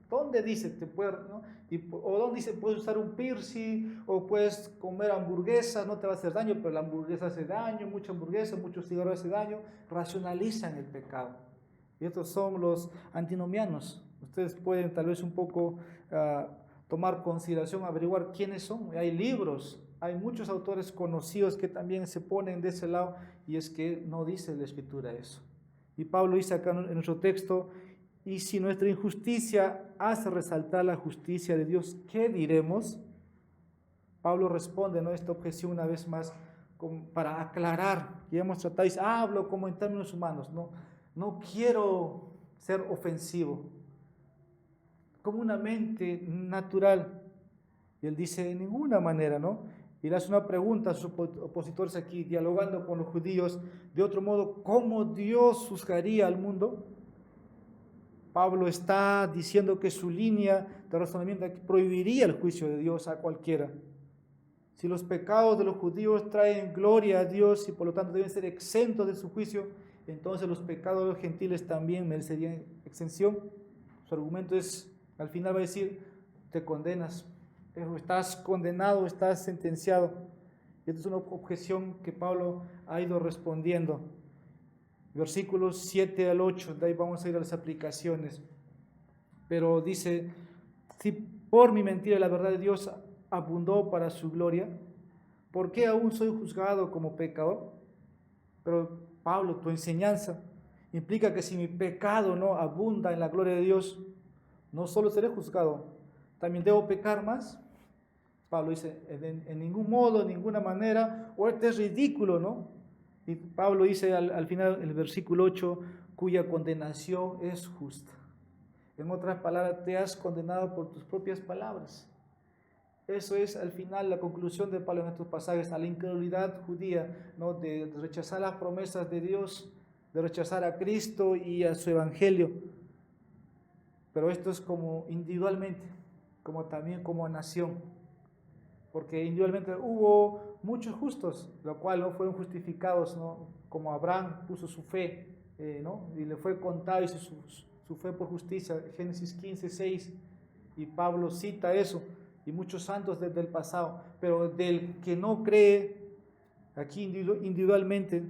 ¿Dónde dice te puede, ¿no? O dónde dice puedes usar un piercing, o puedes comer hamburguesas, no te va a hacer daño, pero la hamburguesa hace daño, mucha hamburguesa, muchos cigarros hace daño? Racionalizan el pecado. Y estos son los antinomianos. Ustedes pueden tal vez un poco tomar consideración, averiguar quiénes son. Hay libros, hay muchos autores conocidos que también se ponen de ese lado, y es que no dice la Escritura eso. Y Pablo dice acá en nuestro texto, y si nuestra injusticia hace resaltar la justicia de Dios, ¿qué diremos? Pablo responde, ¿no?, esta objeción una vez más para aclarar. Ya hemos tratado, dice, hablo como en términos humanos, no quiero ser ofensivo, como una mente natural. Y él dice, en ninguna manera, ¿no? Y le hace una pregunta a sus opositores aquí, dialogando con los judíos. De otro modo, ¿cómo Dios juzgaría al mundo? Pablo está diciendo que su línea de razonamiento prohibiría el juicio de Dios a cualquiera. Si los pecados de los judíos traen gloria a Dios y por lo tanto deben ser exentos de su juicio, entonces los pecados de los gentiles también merecerían exención. Su argumento es, al final va a decir, te condenas, estás condenado, estás sentenciado. Y esta es una objeción que Pablo ha ido respondiendo. Versículos 7 al 8, de ahí vamos a ir a las aplicaciones. Pero dice, si por mi mentira la verdad de Dios abundó para su gloria, ¿por qué aún soy juzgado como pecador? Pero Pablo, tu enseñanza implica que si mi pecado no abunda en la gloria de Dios, no solo seré juzgado, también debo pecar más. Pablo dice, en ningún modo, en ninguna manera, o este es ridículo, ¿no? Y Pablo dice al final, en el versículo 8, cuya condenación es justa. En otras palabras, te has condenado por tus propias palabras. Eso es al final la conclusión de Pablo en estos pasajes, a la incredulidad judía, ¿no?, de rechazar las promesas de Dios, de rechazar a Cristo y a su evangelio. Pero esto es como individualmente, como también como nación. Porque individualmente hubo muchos justos, lo cual no fueron justificados, ¿no?, como Abraham puso su fe, ¿no?, y le fue contado y su su fe por justicia, Génesis 15:6, y Pablo cita eso, y muchos santos desde el pasado, pero del que no cree, aquí individualmente,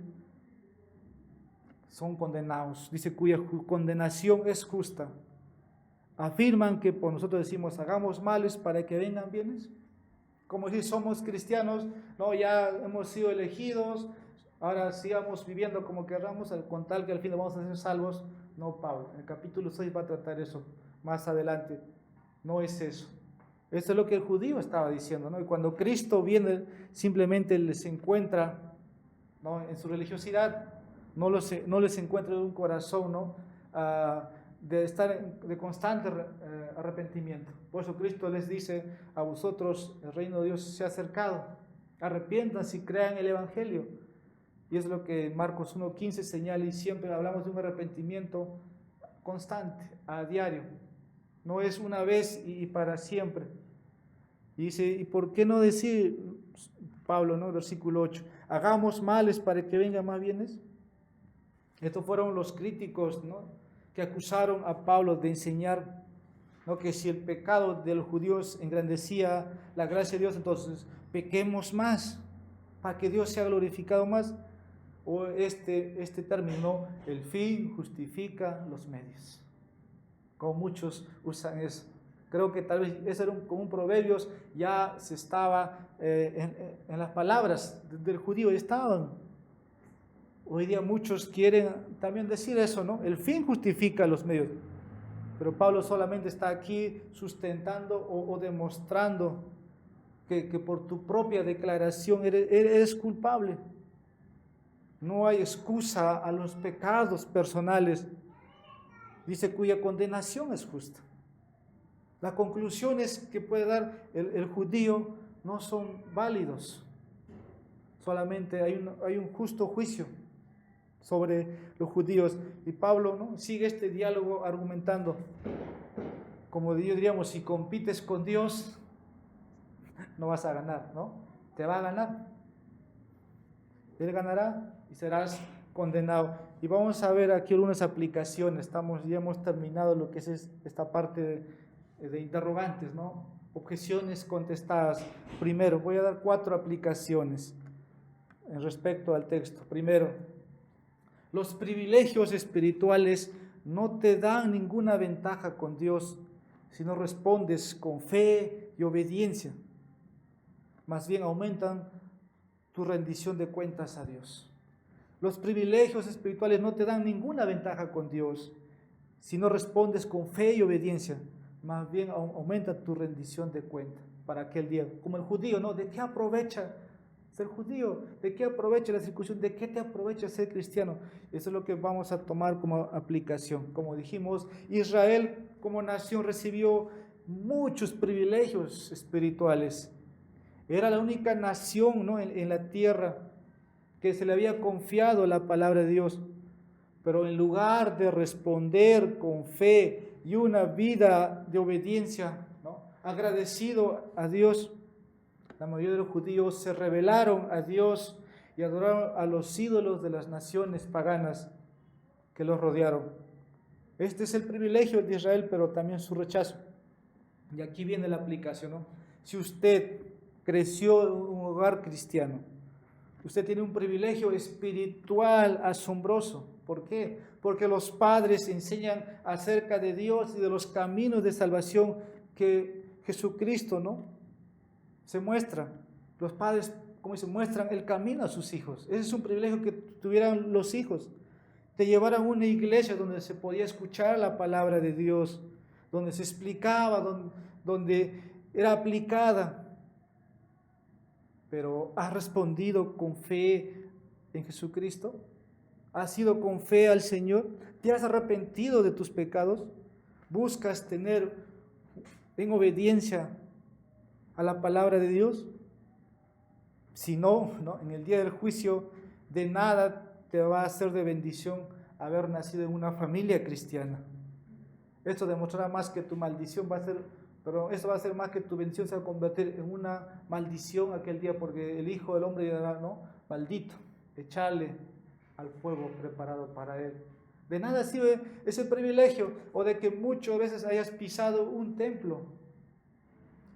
son condenados, dice, cuya condenación es justa. Afirman que por nosotros decimos, hagamos males para que vengan bienes, como si somos cristianos, no, ya hemos sido elegidos, ahora sigamos viviendo como querramos, con tal que al fin vamos a ser salvos. No, Pablo, en el capítulo 6 va a tratar eso más adelante. No es eso. Esto es lo que el judío estaba diciendo, ¿no? Y cuando Cristo viene, simplemente les encuentra, ¿no?, en su religiosidad, no les encuentra en un corazón, ¿no?, de estar de constante arrepentimiento. Por eso Cristo les dice a vosotros, el reino de Dios se ha acercado, arrepiéntanse y crean el Evangelio. Y es lo que Marcos 1:15 señala, y siempre hablamos de un arrepentimiento constante, a diario. No es una vez y para siempre. Y dice, ¿y por qué no decir, Pablo, ¿no?, versículo 8, hagamos males para que vengan más bienes? Estos fueron los críticos, ¿no?, que acusaron a Pablo de enseñar, ¿no?, que si el pecado de los judíos engrandecía la gracia de Dios, entonces pequemos más para que Dios sea glorificado más. O este término, ¿no?, el fin justifica los medios, como muchos usan eso. Creo que tal vez ese era como un proverbios, ya se estaba en las palabras del judío, estaban. Hoy día muchos quieren también decir eso, ¿no? El fin justifica los medios. Pero Pablo solamente está aquí sustentando o demostrando que por tu propia declaración eres culpable. No hay excusa a los pecados personales. Dice, cuya condenación es justa. Las conclusiones que puede dar el judío no son válidos. Solamente hay un justo juicio sobre los judíos. Y Pablo, ¿no?, sigue este diálogo argumentando. Como diríamos, si compites con Dios, no vas a ganar, ¿no? Te va a ganar. Él ganará y serás condenado. Y vamos a ver aquí algunas aplicaciones. Ya hemos terminado lo que es esta parte de interrogantes, ¿no? Objeciones contestadas. Primero, voy a dar 4 aplicaciones en respecto al texto. Primero, los privilegios espirituales no te dan ninguna ventaja con Dios si no respondes con fe y obediencia. Más bien aumentan tu rendición de cuentas a Dios. Los privilegios espirituales no te dan ninguna ventaja con Dios si no respondes con fe y obediencia. Más bien aumenta tu rendición de cuentas para aquel día. Como el judío, ¿no? ¿De qué aprovecha ser judío? ¿De qué aprovecha la circuncisión? ¿De qué te aprovecha ser cristiano? Eso es lo que vamos a tomar como aplicación. Como dijimos, Israel como nación recibió muchos privilegios espirituales. Era la única nación, ¿no?, en la tierra que se le había confiado la palabra de Dios. Pero en lugar de responder con fe y una vida de obediencia, ¿no?, agradecido a Dios, la mayoría de los judíos se rebelaron a Dios y adoraron a los ídolos de las naciones paganas que los rodearon. Este es el privilegio de Israel, pero también su rechazo. Y aquí viene la aplicación, ¿no? Si usted creció en un hogar cristiano, usted tiene un privilegio espiritual asombroso. ¿Por qué? Porque los padres enseñan acerca de Dios y de los caminos de salvación que Jesucristo, ¿no?, se muestra. Los padres, como se muestran el camino a sus hijos. Ese es un privilegio que tuvieran los hijos. Te llevaran a una iglesia donde se podía escuchar la palabra de Dios, donde se explicaba, donde era aplicada. Pero ¿has respondido con fe en Jesucristo? ¿Has ido con fe al Señor? ¿Te has arrepentido de tus pecados? ¿Buscas tener en obediencia a la palabra de Dios? Si no, en el día del juicio de nada te va a ser de bendición haber nacido en una familia cristiana. Esto demostrará más que tu maldición va a ser, pero esto va a ser más que tu bendición se va a convertir en una maldición aquel día, porque el Hijo del Hombre dirá, ¿no?, maldito, echarle al fuego preparado para él. De nada sirve ese privilegio o de que muchas veces hayas pisado un templo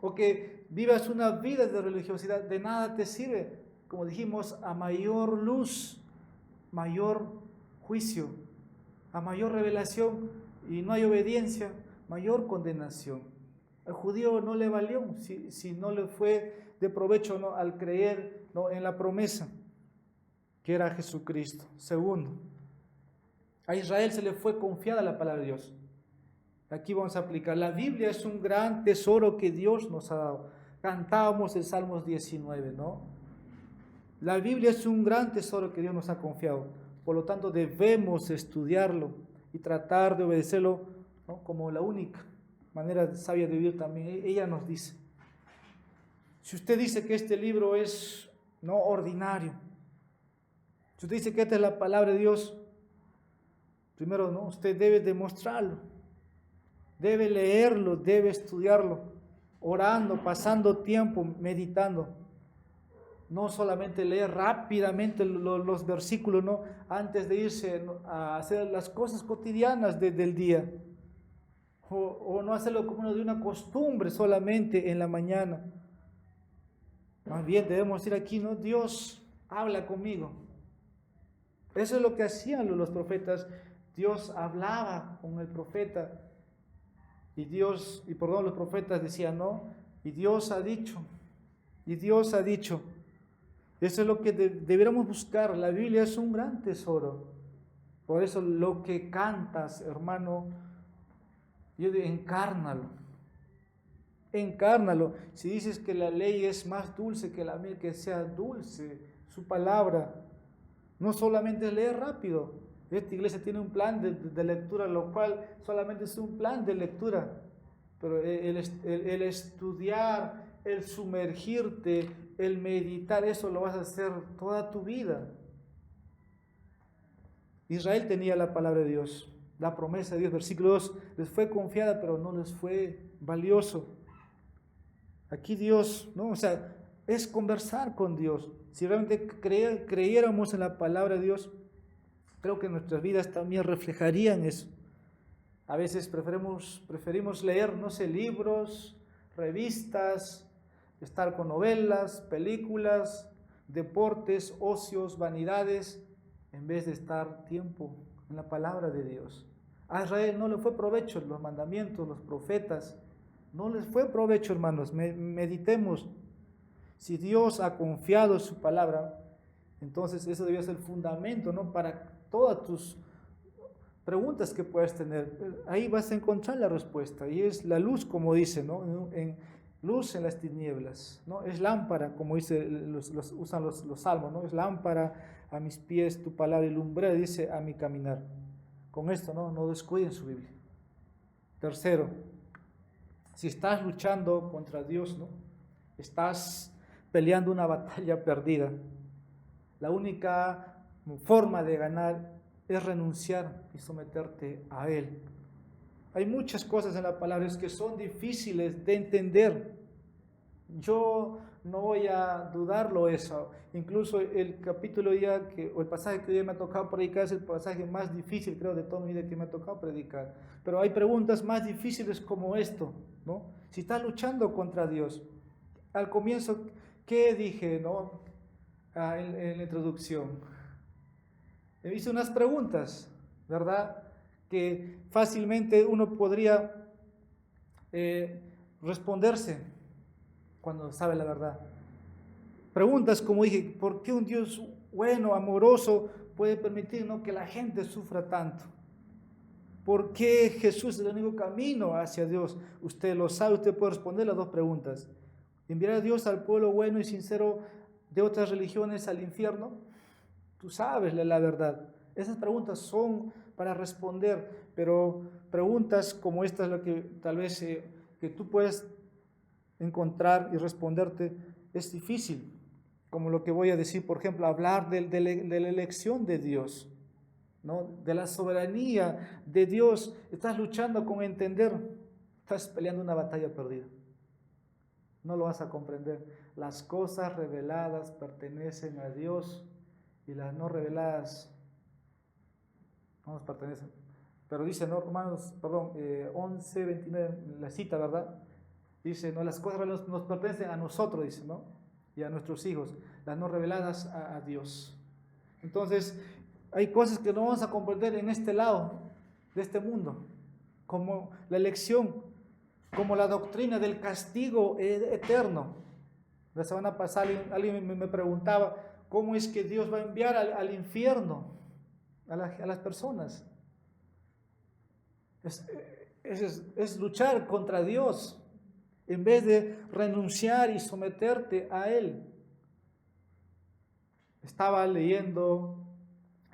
o que vivas una vida de religiosidad. De nada te sirve, como dijimos, a mayor luz, mayor juicio, a mayor revelación y no hay obediencia, mayor condenación. Al judío no le valió si no le fue de provecho, ¿no?, al creer, ¿no?, en la promesa que era Jesucristo. Segundo, a Israel se le fue confiada la palabra de Dios. Aquí vamos a aplicar. La Biblia es un gran tesoro que Dios nos ha dado. Cantábamos el Salmos 19, ¿no? La Biblia es un gran tesoro que Dios nos ha confiado. Por lo tanto, debemos estudiarlo y tratar de obedecerlo, ¿no?, como la única manera sabia de vivir también. Ella nos dice, si usted dice que este libro es no ordinario, si usted dice que esta es la palabra de Dios, primero, ¿no?, usted debe demostrarlo, debe leerlo, debe estudiarlo, orando, pasando tiempo, meditando. No solamente leer rápidamente los versículos, ¿no?, antes de irse a hacer las cosas cotidianas del día. O no hacerlo como de una costumbre solamente en la mañana. Más bien debemos decir aquí, ¿no?, Dios habla conmigo. Eso es lo que hacían los profetas. Dios hablaba con el profeta. Los profetas decían, no, y Dios ha dicho, y Dios ha dicho. Eso es lo que deberíamos buscar. La Biblia es un gran tesoro. Por eso lo que cantas, hermano, yo digo, encárnalo. Encárnalo. Si dices que la ley es más dulce que la miel, que sea dulce su palabra. No solamente leer rápido. Esta iglesia tiene un plan de lectura, lo cual solamente es un plan de lectura. Pero el estudiar, el sumergirte, el meditar, eso lo vas a hacer toda tu vida. Israel tenía la palabra de Dios, la promesa de Dios. Versículo 2, les fue confiada, pero no les fue valioso. Aquí Dios, ¿no? O sea, es conversar con Dios. Si realmente creyéramos en la palabra de Dios, creo que nuestras vidas también reflejarían eso. A veces preferimos leer, no sé, libros, revistas, estar con novelas, películas, deportes, ocios, vanidades, en vez de estar tiempo en la palabra de Dios. A Israel no le fue provecho los mandamientos, los profetas, no les fue provecho, hermanos. Meditemos. Si Dios ha confiado en su palabra, entonces eso debe ser el fundamento, ¿no?, para todas tus preguntas que puedas tener. Ahí vas a encontrar la respuesta, y es la luz, como dice, ¿no?, luz en las tinieblas, ¿no? Es lámpara, como dice, usan los salmos, ¿no? Es lámpara a mis pies tu palabra y lumbrera, dice, a mi caminar. Con esto, no descuiden su Biblia. Tercero, si estás luchando contra Dios, ¿no?, estás peleando una batalla perdida. La única forma de ganar es renunciar y someterte a Él. Hay muchas cosas en la palabra que son difíciles de entender. Yo no voy a dudarlo eso. Incluso el capítulo o el pasaje que hoy me ha tocado predicar es el pasaje más difícil, creo, de toda mi vida que me ha tocado predicar. Pero hay preguntas más difíciles como esto, ¿no? Si estás luchando contra Dios, al comienzo, ¿qué dije, no?, en la introducción? Hice unas preguntas, ¿verdad?, que fácilmente uno podría responderse cuando sabe la verdad. Preguntas como dije, ¿por qué un Dios bueno, amoroso, puede permitir, ¿no?, que la gente sufra tanto? ¿Por qué Jesús es el único camino hacia Dios? Usted lo sabe, usted puede responder las dos preguntas. ¿Enviará Dios al pueblo bueno y sincero de otras religiones al infierno? Tú sabes la verdad. Esas preguntas son para responder, pero preguntas como estas, lo que tal vez que tú puedes encontrar y responderte, es difícil. Como lo que voy a decir, por ejemplo, hablar de la elección de Dios, ¿no?, de la soberanía de Dios. Estás luchando con entender, estás peleando una batalla perdida. No lo vas a comprender. Las cosas reveladas pertenecen a Dios y las no reveladas no nos pertenecen. Pero dice, ¿no? Romanos, perdón, 11, 29, la cita, ¿verdad? Dice, no, las cosas nos pertenecen a nosotros, dice, ¿no? Y a nuestros hijos, las no reveladas a Dios. Entonces, hay cosas que no vamos a comprender en este lado de este mundo, como la elección, como la doctrina del castigo eterno. La semana pasada alguien me preguntaba, ¿cómo es que Dios va a enviar al infierno a las personas? Es luchar contra Dios en vez de renunciar y someterte a Él. Estaba leyendo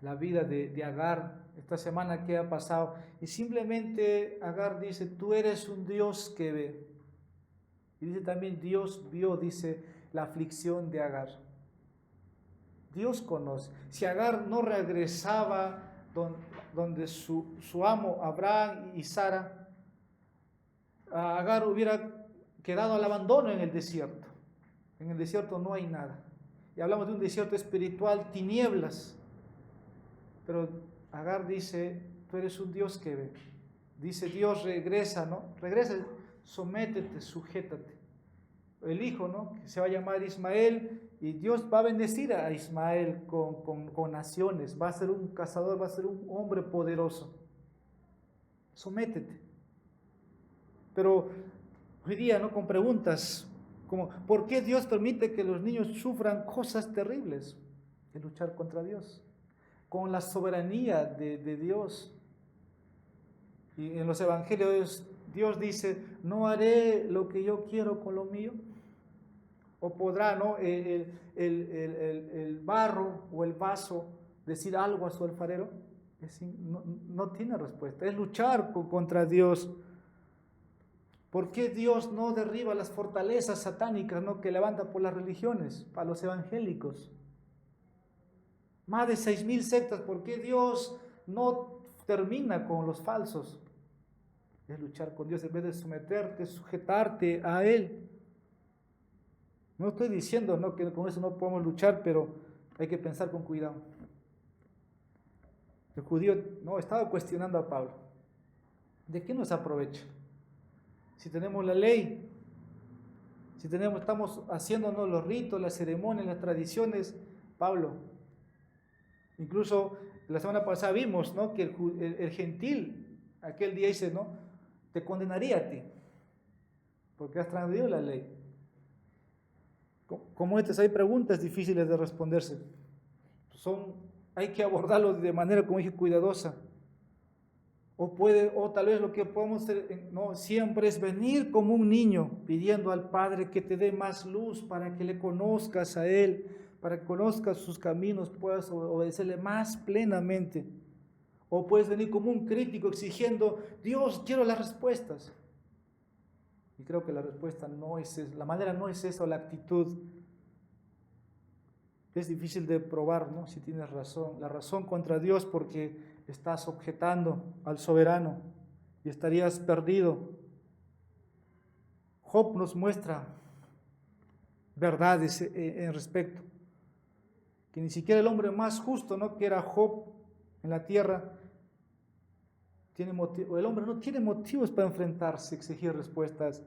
la vida de Agar esta semana que ha pasado y simplemente Agar dice, tú eres un Dios que ve. Y dice también, Dios vio, dice, la aflicción de Agar. Dios conoce. Si Agar no regresaba donde su amo Abraham y Sara, Agar hubiera quedado al abandono en el desierto. En el desierto no hay nada. Y hablamos de un desierto espiritual, tinieblas. Pero Agar dice, tú eres un Dios que ve. Dice Dios, regresa, ¿no? Regresa, sométete, sujétate. El hijo, ¿no? Que se va a llamar Ismael, y Dios va a bendecir a Ismael con naciones. Va a ser un cazador, va a ser un hombre poderoso. Sométete. Pero hoy día, ¿no? Con preguntas como, ¿por qué Dios permite que los niños sufran cosas terribles? De luchar contra Dios, con la soberanía de Dios. Y en los evangelios Dios dice, no haré lo que yo quiero con lo mío. O podrá, ¿no? el barro o el vaso decir algo a su alfarero. No tiene respuesta. Es luchar contra Dios. ¿Por qué Dios no derriba las fortalezas satánicas, ¿no? que levanta por las religiones, para los evangélicos? Más de 6,000 sectas. ¿Por qué Dios no termina con los falsos? Es luchar con Dios en vez de someterte, sujetarte a Él. No estoy diciendo, ¿no? que con eso no podemos luchar, pero hay que pensar con cuidado. El judío no estaba cuestionando a Pablo. ¿De qué nos aprovecha? Si tenemos la ley, si estamos haciéndonos los ritos, las ceremonias, las tradiciones, Pablo. Incluso la semana pasada vimos, ¿no? que el gentil aquel día dice, ¿no? te condenaría a ti, porque has transgredido la ley. Como estas hay preguntas difíciles de responderse. Hay que abordarlo de manera, como dije, cuidadosa. O tal vez lo que podemos hacer, no, siempre es venir como un niño pidiendo al Padre que te dé más luz para que le conozcas a Él, para que conozcas sus caminos, puedas obedecerle más plenamente. O puedes venir como un crítico exigiendo, Dios, quiero las respuestas. Y creo que la respuesta no es esa, la manera no es esa, la actitud. Es difícil de probar, ¿no? Si tienes razón. La razón contra Dios porque estás objetando al soberano y estarías perdido. Job nos muestra verdades en respecto. Que ni siquiera el hombre más justo, ¿no? que era Job en la tierra, el hombre no tiene motivos para enfrentarse, exigir respuestas.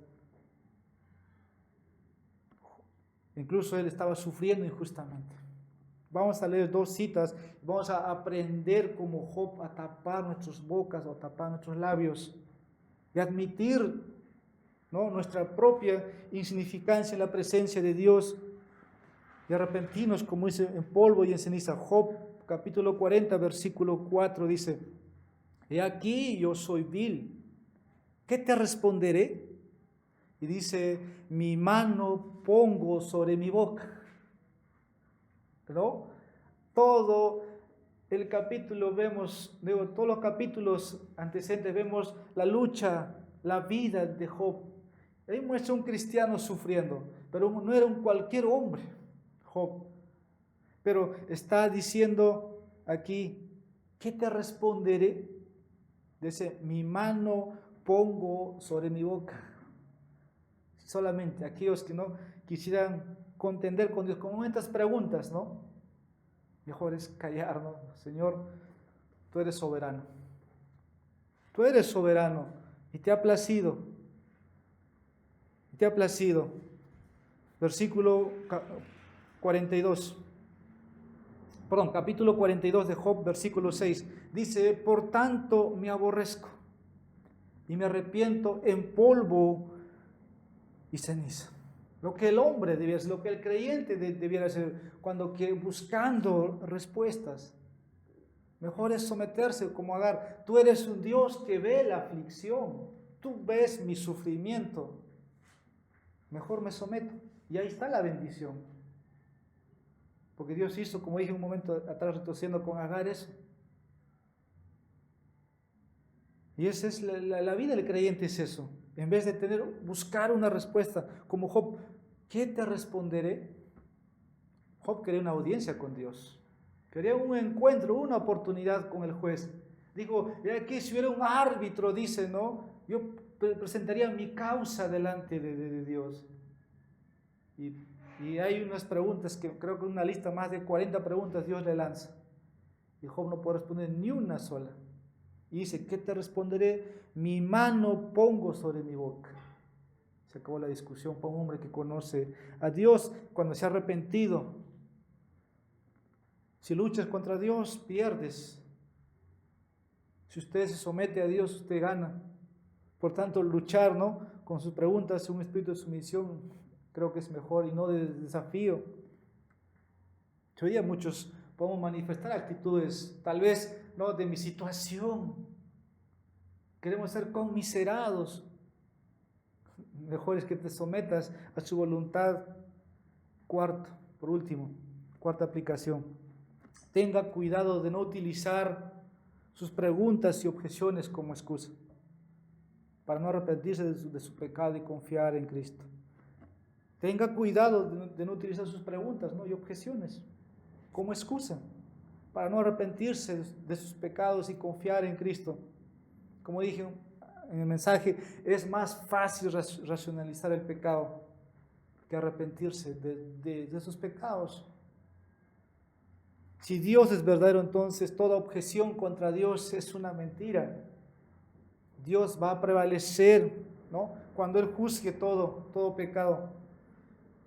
Incluso él estaba sufriendo injustamente. Vamos a leer 2 citas, vamos a aprender como Job a tapar nuestras bocas o tapar nuestros labios y admitir, ¿no? nuestra propia insignificancia en la presencia de Dios y arrepentirnos, como dice, en polvo y en ceniza. Job capítulo 40, versículo 4 dice, he aquí yo soy vil, ¿qué te responderé? Y dice, mi mano pongo sobre mi boca. ¿No? Todo el capítulo vemos, todos los capítulos antecedentes vemos la lucha, la vida de Job. Ahí muestra un cristiano sufriendo, pero no era un cualquier hombre, Job. Pero está diciendo aquí, ¿qué te responderé? Dice, mi mano pongo sobre mi boca. Solamente aquellos que no quisieran contender con Dios, con estas preguntas, ¿no? Mejor es callar, ¿no? Señor, tú eres soberano. Tú eres soberano y te ha placido. Te ha placido. Versículo 42. Perdón, capítulo 42 de Job, versículo 6. Dice, por tanto me aborrezco y me arrepiento en polvo y ceniza. Lo que el hombre debiera hacer, lo que el creyente debiera hacer cuando que buscando respuestas. Mejor es someterse como Agar. Tú eres un Dios que ve la aflicción. Tú ves mi sufrimiento. Mejor me someto. Y ahí está la bendición. Porque Dios hizo, como dije un momento atrás, retorciendo con Agar eso. Y esa es la vida del creyente, es eso. En vez de buscar una respuesta, como Job, ¿qué te responderé? Job quería una audiencia con Dios. Quería un encuentro, una oportunidad con el juez. Dijo, aquí si hubiera un árbitro, dice, ¿no? Yo presentaría mi causa delante de Dios. Y hay unas preguntas, que creo que una lista más de 40 preguntas Dios le lanza. Y Job no puede responder ni una sola. Y dice, ¿qué te responderé? Mi mano pongo sobre mi boca. Se acabó la discusión para un hombre que conoce a Dios cuando se ha arrepentido. Si luchas contra Dios, pierdes. Si usted se somete a Dios, usted gana. Por tanto, luchar, ¿no?, con sus preguntas, un espíritu de sumisión, creo que es mejor y no de desafío. Hoy día muchos podemos manifestar actitudes, tal vez, ¿no?, de mi situación. Queremos ser conmiserados. Mejor es que te sometas a su voluntad. Por último, cuarta aplicación. Tenga cuidado de no utilizar sus preguntas y objeciones como excusa para no arrepentirse de su pecado y confiar en Cristo. Tenga cuidado de no utilizar sus preguntas, ¿no?, y objeciones como excusa para no arrepentirse de sus pecados y confiar en Cristo. Como dije en el mensaje, es más fácil racionalizar el pecado que arrepentirse de sus pecados. Si Dios es verdadero, entonces toda objeción contra Dios es una mentira. Dios va a prevalecer, ¿no?, cuando Él juzgue todo pecado.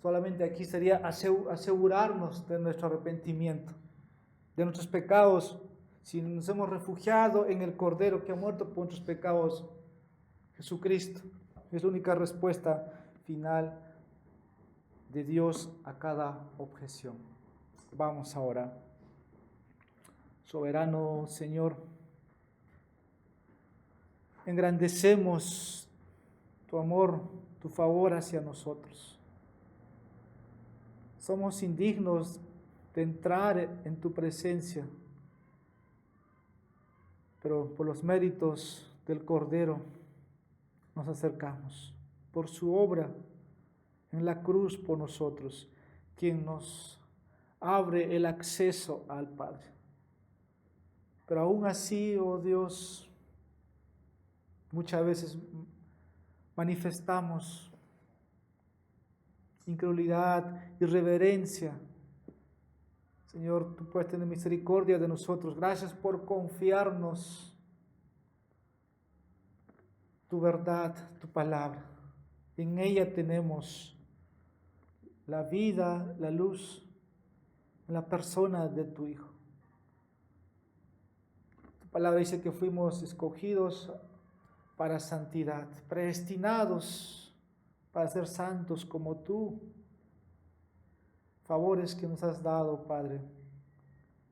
Solamente aquí sería asegurarnos de nuestro arrepentimiento, de nuestros pecados. Si nos hemos refugiado en el Cordero que ha muerto por nuestros pecados, Jesucristo, es la única respuesta final de Dios a cada objeción. Vamos ahora. Soberano Señor, engrandecemos tu amor, tu favor hacia nosotros. Somos indignos de entrar en tu presencia, pero por los méritos del Cordero nos acercamos, por su obra en la cruz por nosotros, quien nos abre el acceso al Padre. Pero aún así, oh Dios, muchas veces manifestamos incredulidad, irreverencia. Señor, tú puedes tener misericordia de nosotros. Gracias por confiarnos tu verdad, tu palabra. En ella tenemos la vida, la luz, la persona de tu Hijo. Tu palabra dice que fuimos escogidos para santidad, predestinados para ser santos como tú. Favores que nos has dado, Padre,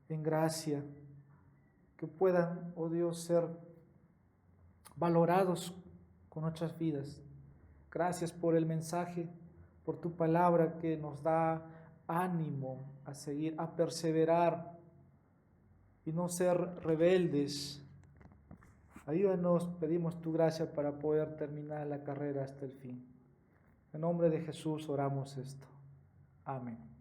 en gracia, que puedan, oh Dios, ser valorados con nuestras vidas. Gracias por el mensaje, por tu palabra que nos da ánimo a seguir, a perseverar y no ser rebeldes. Ayúdanos, pedimos tu gracia para poder terminar la carrera hasta el fin. En nombre de Jesús oramos esto. Amén.